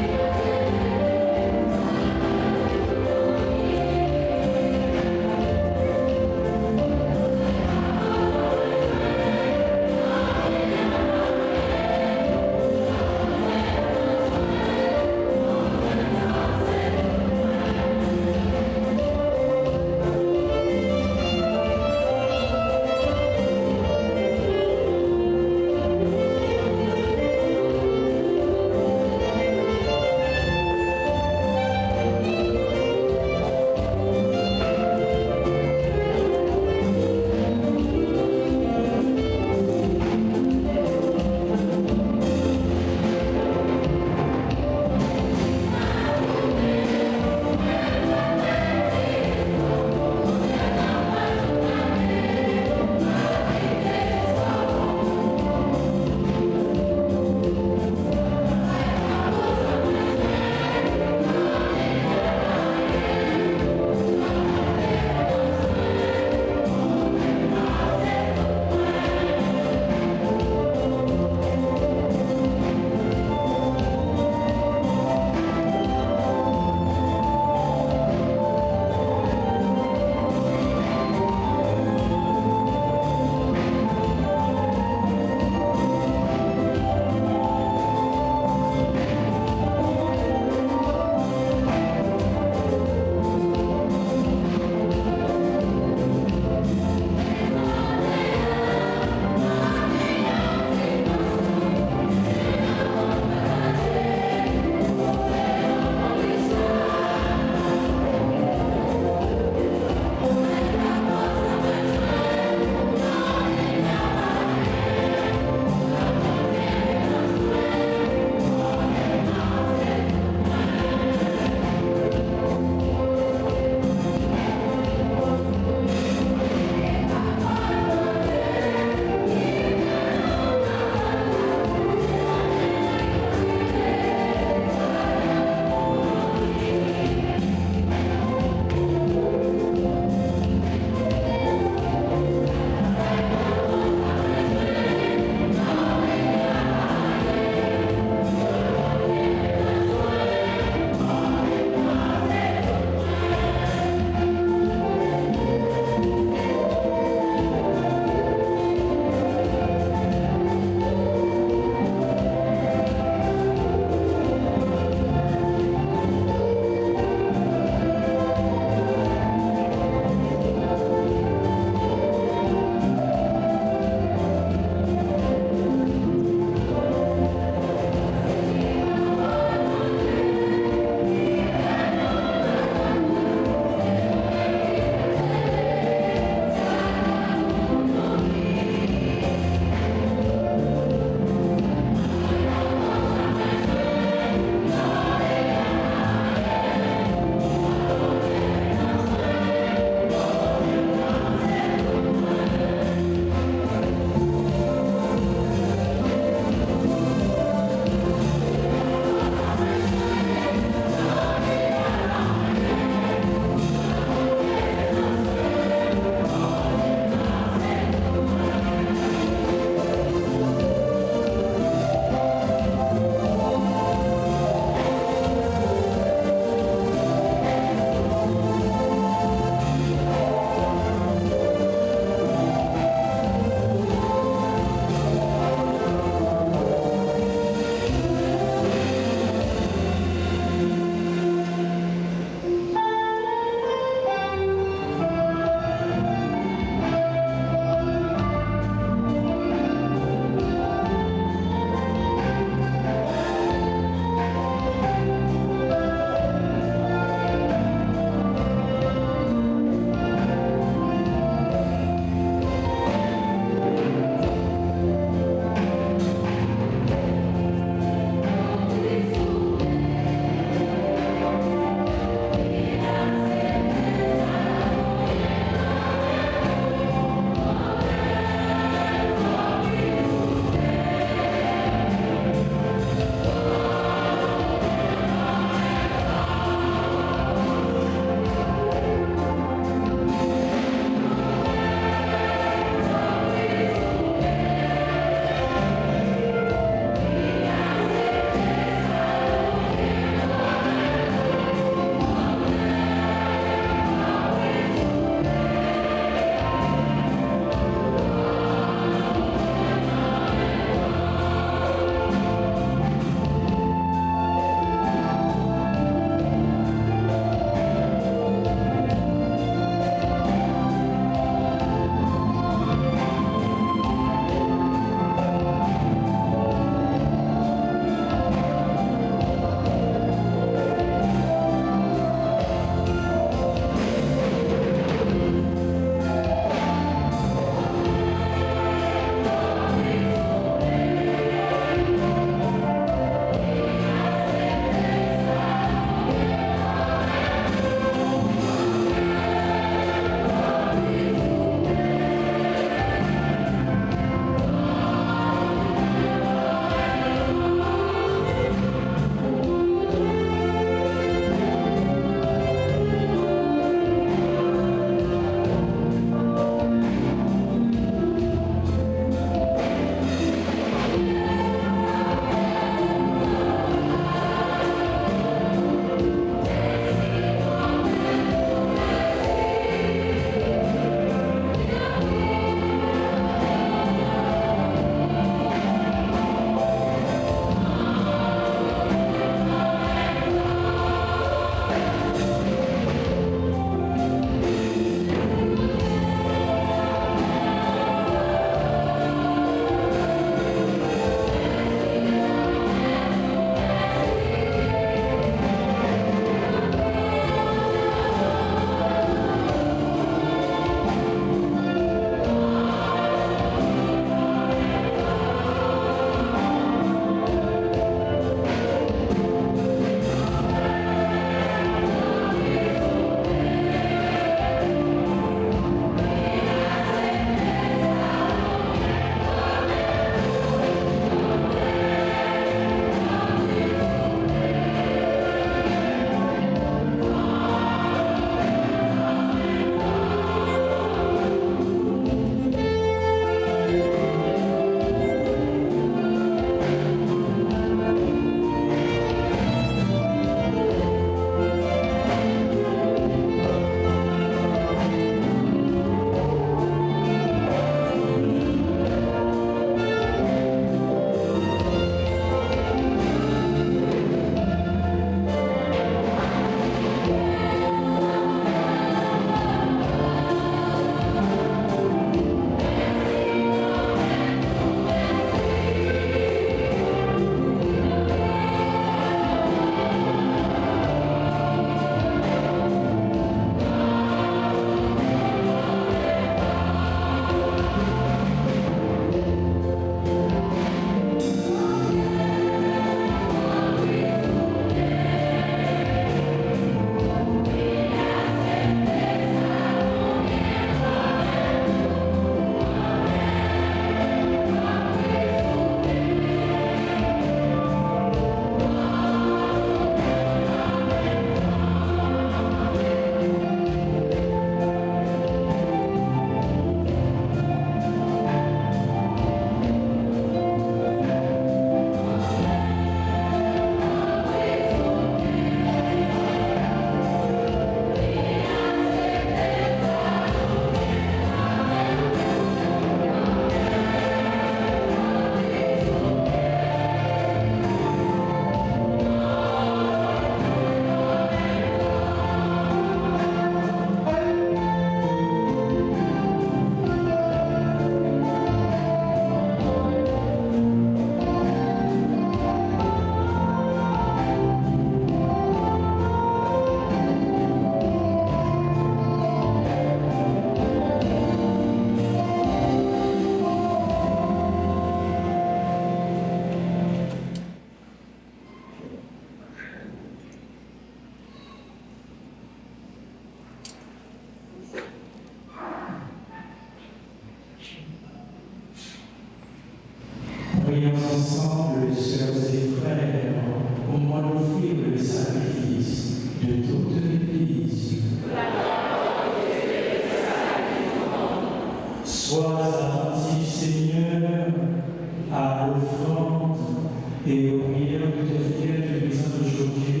et aux prières de tes fidèles de l'Église d'aujourd'hui,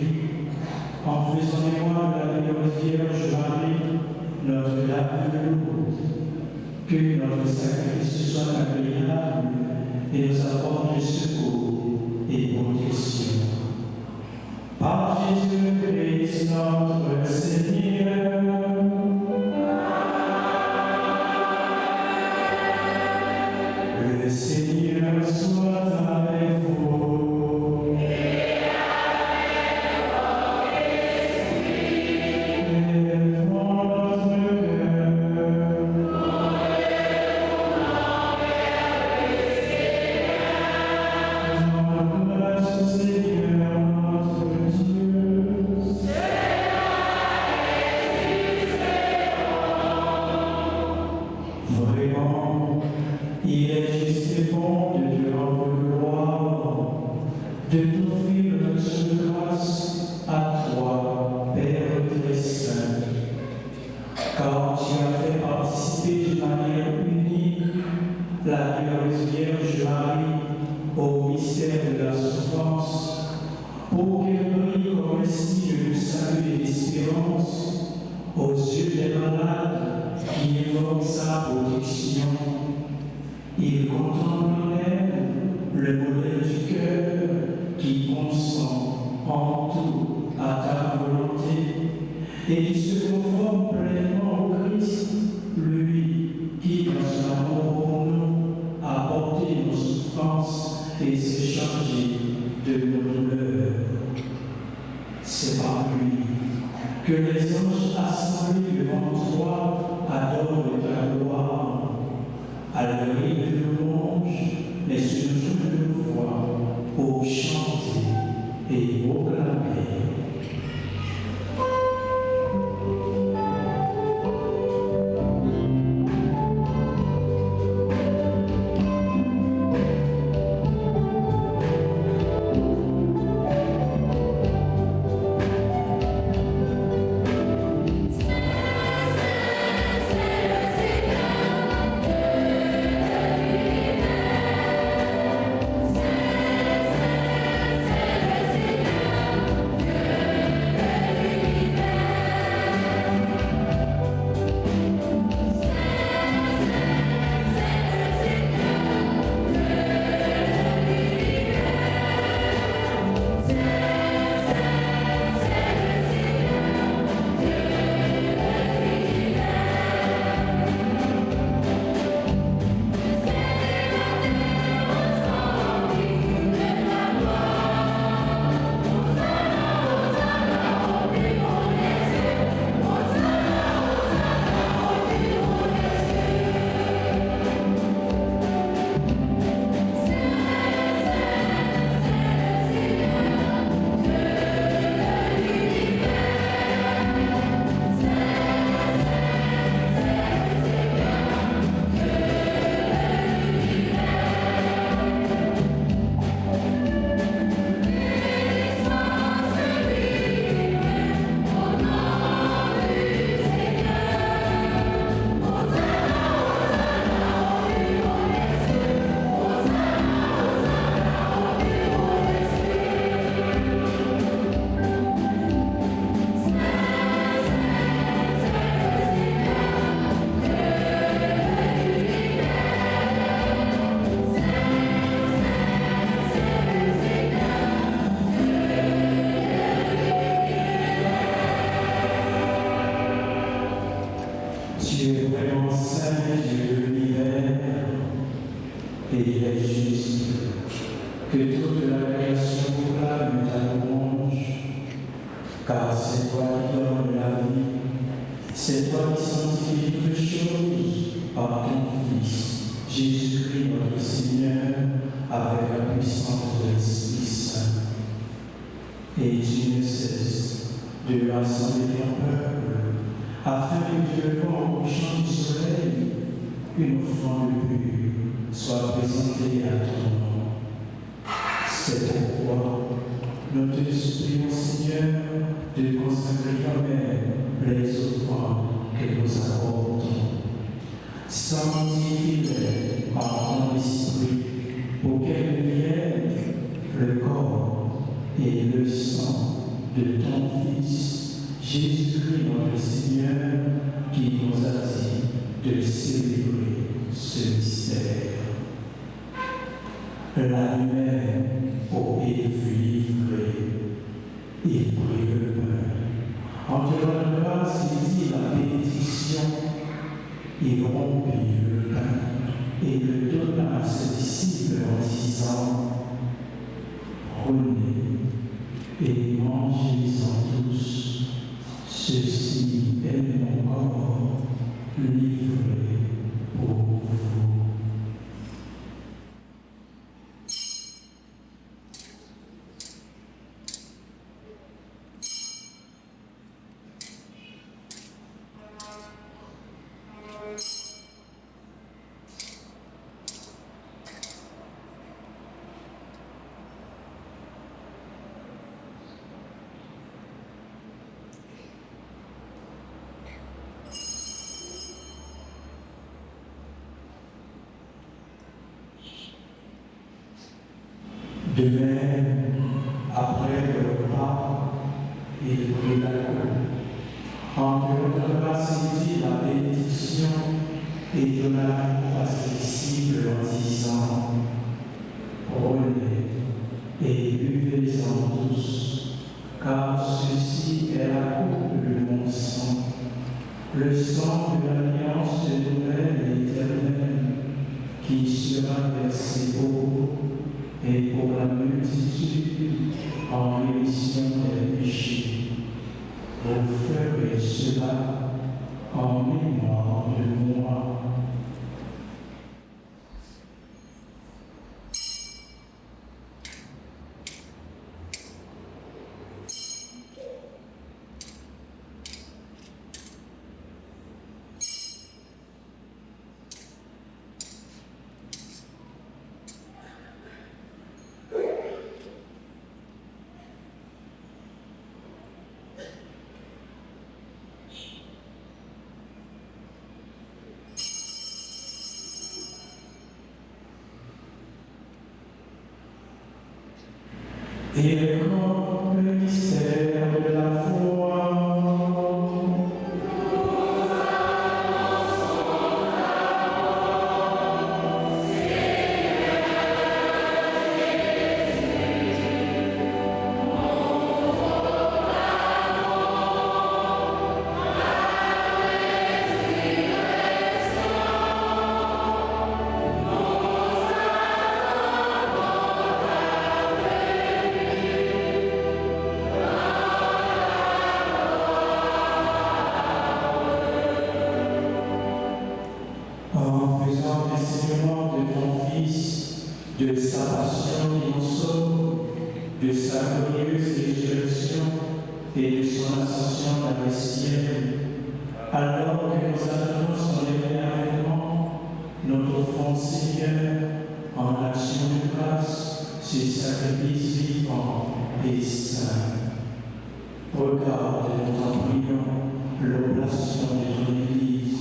en faisant mémoire de la bienheureuse Vierge Marie, Notre-Dame de Lourdes, que notre sacrifice soit agréable et nous apporte secours et protection. Par Jésus-Christ notre Seigneur. Le Seigneur soit avec vous. Et avec votre esprit. Élevons notre cœur. Notre grâce, Seigneur, notre Dieu. Vraiment, il est juste et bon de te rendre gloire, de t'offrir notre grâce à toi, Père très saint, car tu as fait participer de manière unique la bienheureuse Vierge Marie au mystère de la souffrance, pour qu'elle brille comme un signe de salut et d'espérance aux yeux des malades qui évoquent sa protection. Il contemple en elle le modèle du cœur qui consent en tout à ta volonté et qui se conforme pleinement au Christ, lui qui, dans son amour pour nous, a porté nos souffrances et s'est chargé de nos douleurs. C'est par lui que les anges assemblés devant toi adorent ta gloire. À l'œil de louange, les sujets de voix pour chanter et proclamer. Tu es vraiment saint, Dieu de l'univers, et il est juste que toute la création proclame ta louange, car c'est toi qui donnes la vie, c'est toi qui sanctifies toutes choses par ton Fils, Jésus-Christ notre Seigneur, avec la puissance de l'Esprit Saint. Et tu ne cesses de rassembler ton peuple, afin que tu levant au couchant du soleil, une offrande pure soit présentée à ton nom. C'est pourquoi nous te supplions, Seigneur, de consacrer toi-même les offrandes que nous apportons. Sanctifie-les par ton esprit, pour qu'elles deviennent le corps et le sang de ton Fils, Jésus-Christ notre Seigneur, qui nous a dit de célébrer ce mystère. La lumière au et fut livrée, il prit le pain. En te rendant grâce, il dit la bénédiction, il rompit le pain et le donna à ses disciples en disant, prenez et mangez-en tous, ceci est mon corps livré pour vous. De même, après le repas, il prit la coupe. En te rendant grâce, il dit la bénédiction et donna à ses disciples en disant, prenez et buvez-en tous, car ceci est la coupe de mon sang, le sang de l'alliance nouvelle et éternelle, qui sera versé pour vous et pour la multitude en rémission des péchés. Vous ferez cela en mémoire de moi. Et comme le mystère de la foi, de sa passion qui nous sauve, de sa glorieuse résurrection et de son ascension dans les cieux. Alors que nous attendons son dernier avènement, nous t'offrons, Seigneur, en action de grâce, ce sacrifice vivant et saint. Regarde, nous t'en prions, l'oblation de ton Église,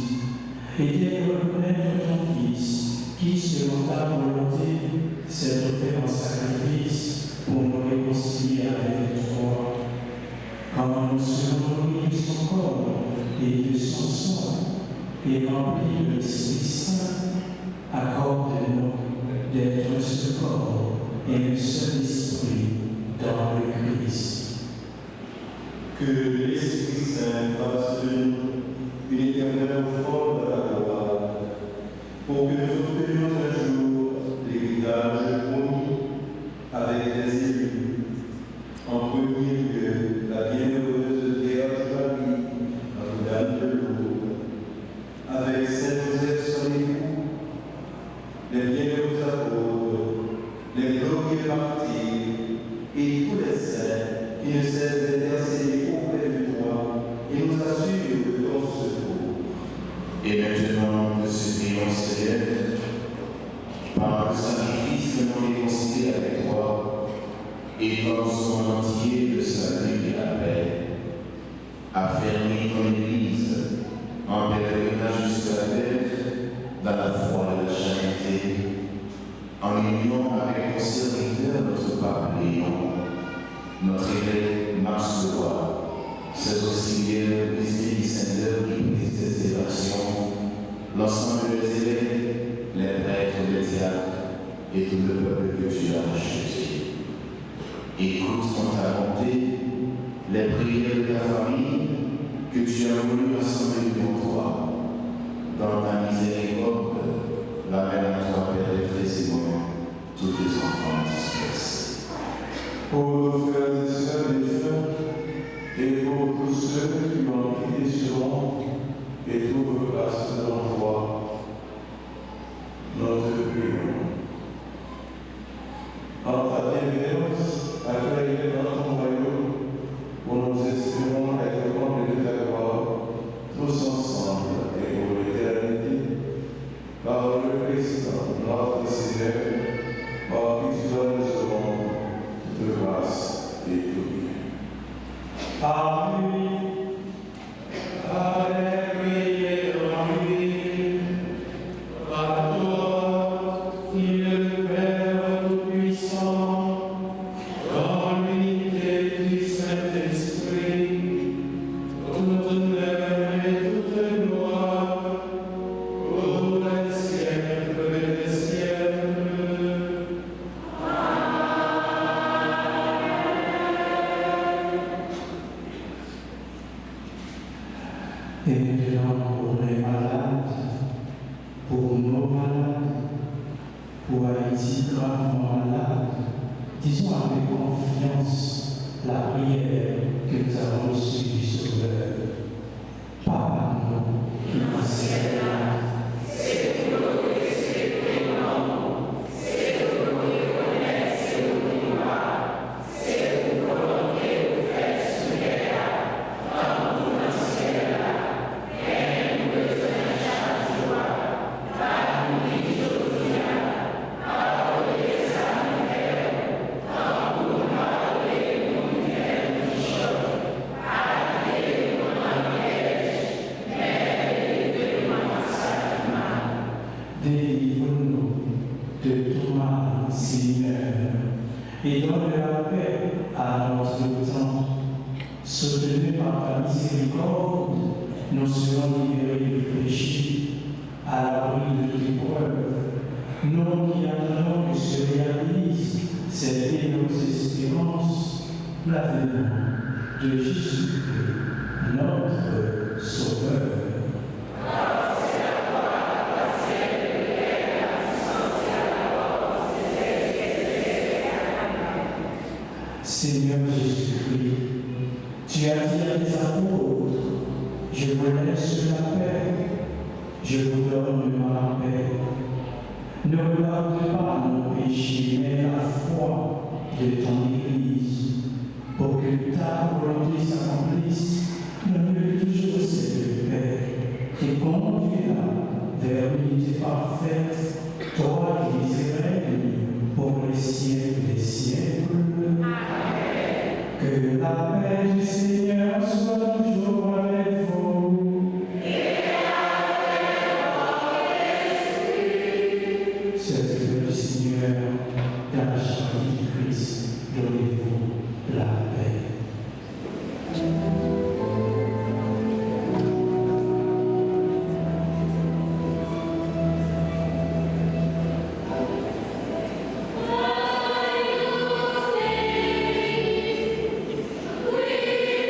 et de reconnaître ton Fils, qui, selon ta volonté, s'est offert en sacrifice pour nous réconcilier avec toi. Quand nous serons nourris de son corps et de son sang, et remplis de l'Esprit Saint, accorde-nous d'être ce corps et un seul esprit dans le Christ. Que l'Esprit Saint fasse de nous une éternelle offrande de la gloire, pour que nous obtenions un jour l'héritage promis avec les élus. En premier lieu, la bienheureuse Vierge Marie, Notre-Dame de Lourdes, avec Saint Joseph son époux, les bienheureux apôtres, les glorieux martyrs et tous les saints qui ne cessent d'intercéder auprès de toi et nous assurent de ton secours. Et maintenant que ce triomphe s'élève, par le sacrifice que nous réconciliés avec toi, et dans son entier le salut et la paix, affermis ton Église en pèlerinage jusqu'à la terre, dans la foi et la charité, en union avec ton serviteur, notre pape Léon, notre évêque Mars de Roi, ses auxiliaires, les discerneurs qui président ces élections, l'ensemble des évêques, les prêtres, les diacres et tout le peuple que tu as acheté. Écoute en ta bonté les prières de ta famille que tu as voulu rassembler devant toi. Dans ta miséricorde, ramène à toi, Père et précisément, tous les enfants dispersés. Pour nos frères et sœurs des frères, et pour tous ceux qui ont quitté ce monde et trouvent grâce devant toi, nous te prions. En ta bienveillance, accueille-les dans ton royaume, où nous espérons être comblés de ta gloire, tous ensemble et pour l'éternité, par le Christ, notre Seigneur, par qui tu donnes ce monde de grâce et de bien. Amen. Et maintenant pour les malades, pour nos malades, pour Haïti gravement malade, disons avec confiance la prière que nous avons reçue du Sauveur. Papa, nous, qui nous ciel, délivre-nous de tout mal, Seigneur, et donne la paix à notre temps. Soutenus par ta miséricorde, nous serons libérés du péché, à l'abri de toute épreuve. Nous qui attendons que se réalise cette nos espérances, l'avènement de Jésus-Christ, notre Sauveur. Seigneur Jésus-Christ, tu as dit à tes apôtres, je vous laisse la paix, je vous donne ma paix. Ne regarde pas nos péchés, mais la foi de ton Église, pour que ta volonté s'accomplisse, donne-lui toujours cette paix et conduis-la vers l'unité parfaite, toi qui règnes pour les siècles des siècles. Que la paix du Seigneur soit toujours avec vous. Et avec votre esprit. Cette feu du Seigneur, dans la charité du Christ, donnez-vous la paix. We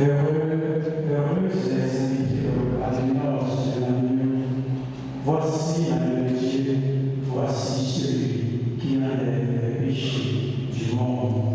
Heureuses les invités à l'annonce de l'agneau. Voici l'agneau de Dieu, voici celui qui enlève les péchés du monde.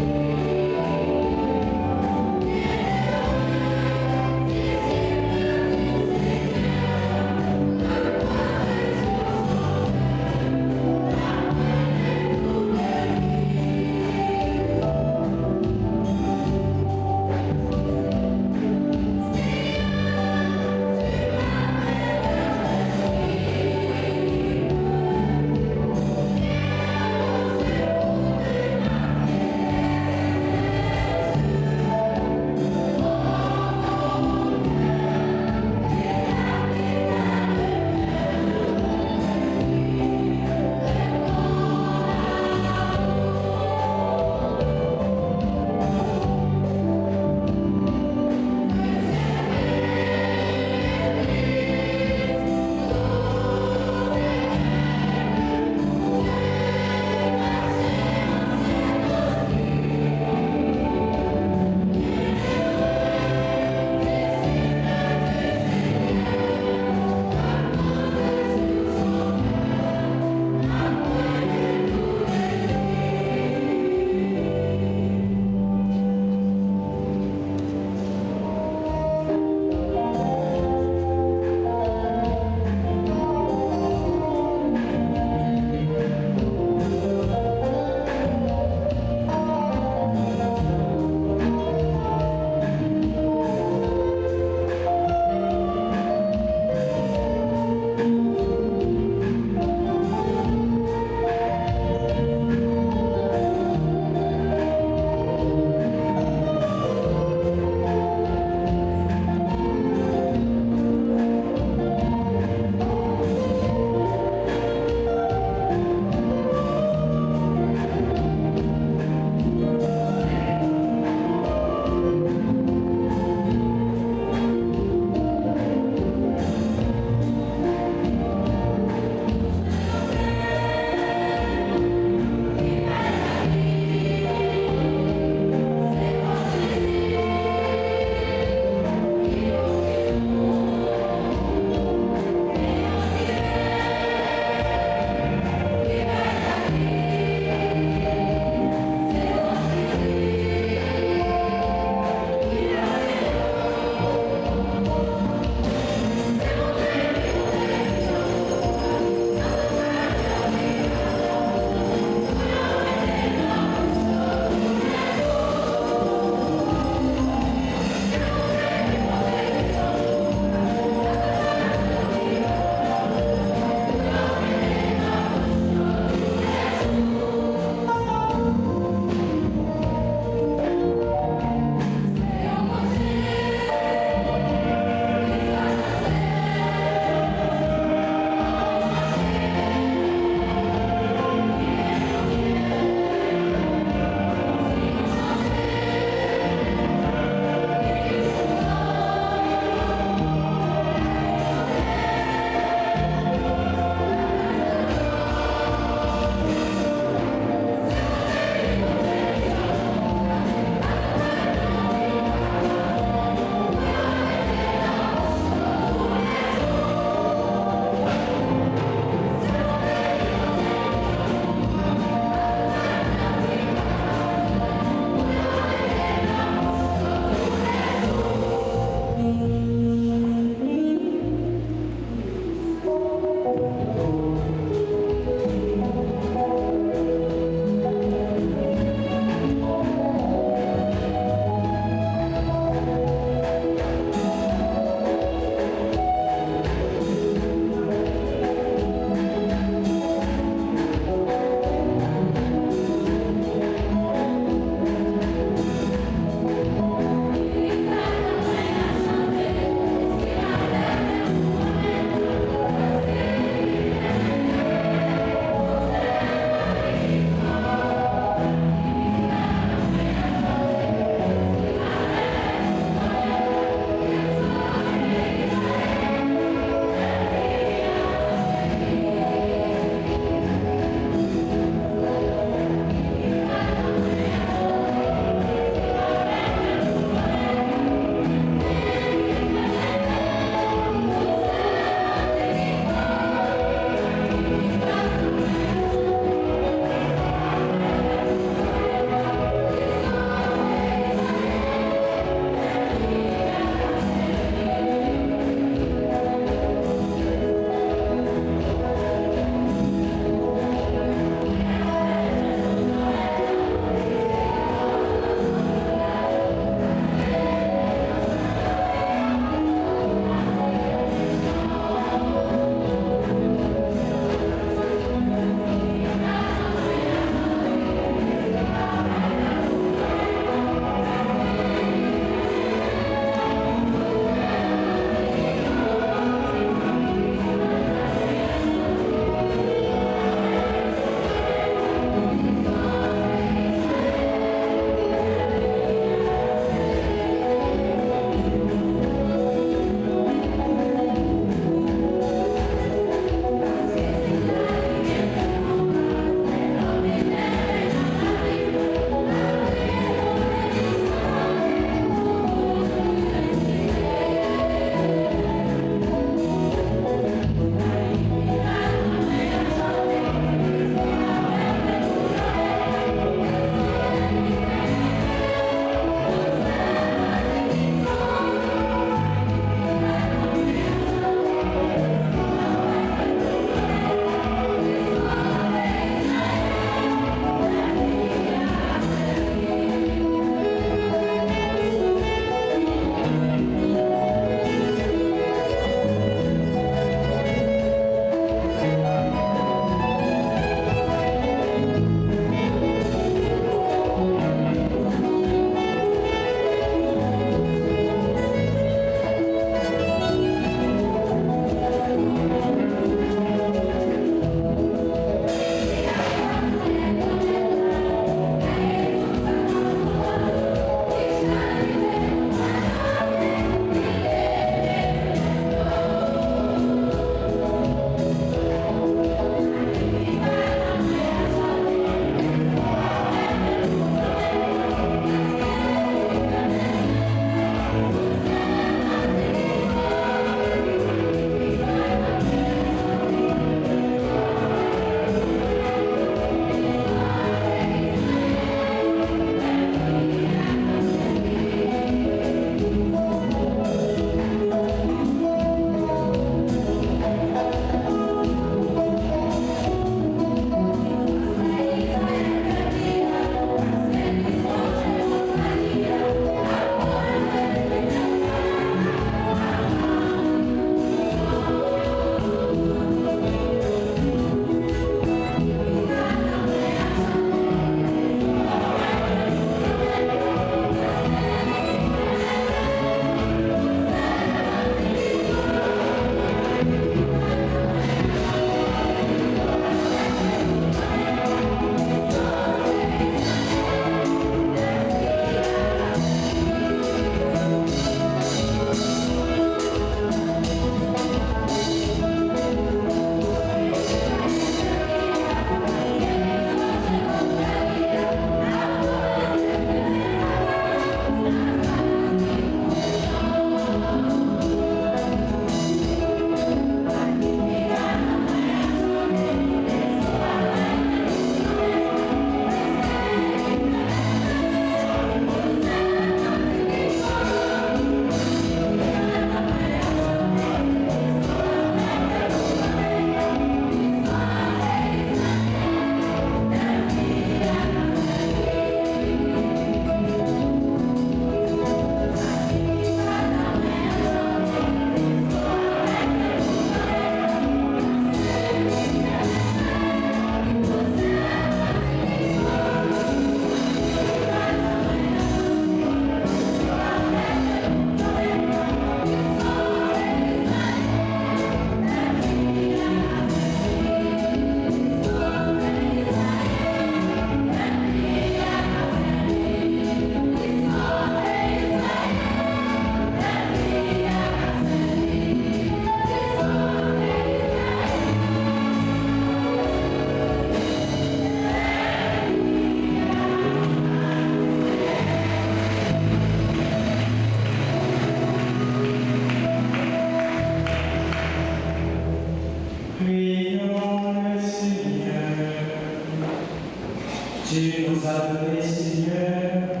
donné, Seigneur,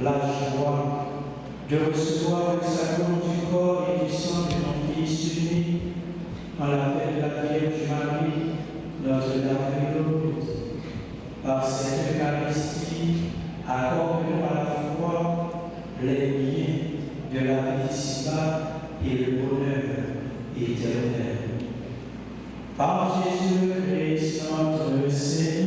la joie de recevoir le sacrement du corps et du sang de ton Fils unique en la fête de la Vierge Marie, Notre-Dame de Lourdes. Par cette Eucharistie, accorde-nous à la fois les biens de la vie ici-bas et le bonheur éternel. Par Jésus-Christ notre Seigneur.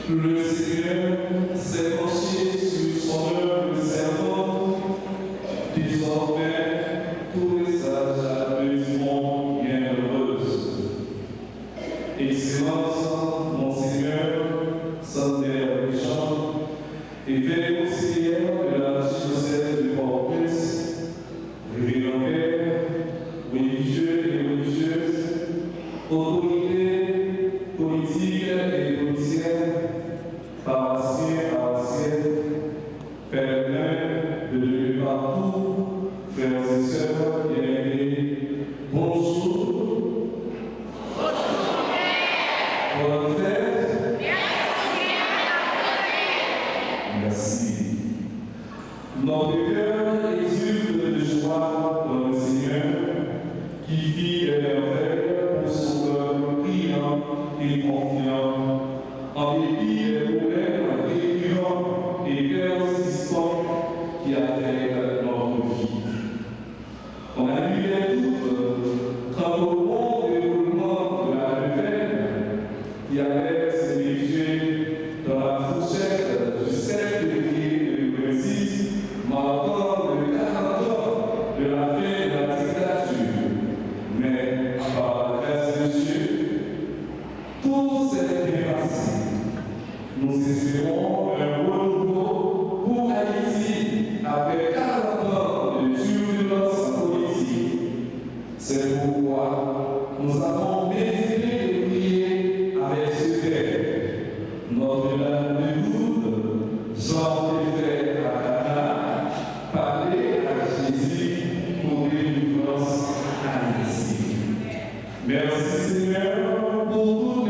Le Seigneur s'est penché sur son œuvre servante. Désormais, tous les sages apaiseront bienheureuses. Excellence, Monseigneur, Saint-Père Jean, évêque auxiliaire de l'archidiocèse de Port-au-Prince, révérend Père, religieux et religieuses, autorités politiques et politiciennes, paroissiens, pèlerins de partout, frères et sœurs bien-aimés, bonjour. Bonne fête. Merci. Notre cœur exulte de joie dans le Seigneur, qui fit des merveilles pour son peuple priant et confiant, en dépit des problèmes récurrents et persistants qui affectent notre vie. On a lu les doutes C'est pourquoi nous avons décidé de prier avec ce thème. Notre Dame de Lourdes, Jean le frère à Cana, parler à Jésus pour délivrance à Haïti. Merci Seigneur pour tout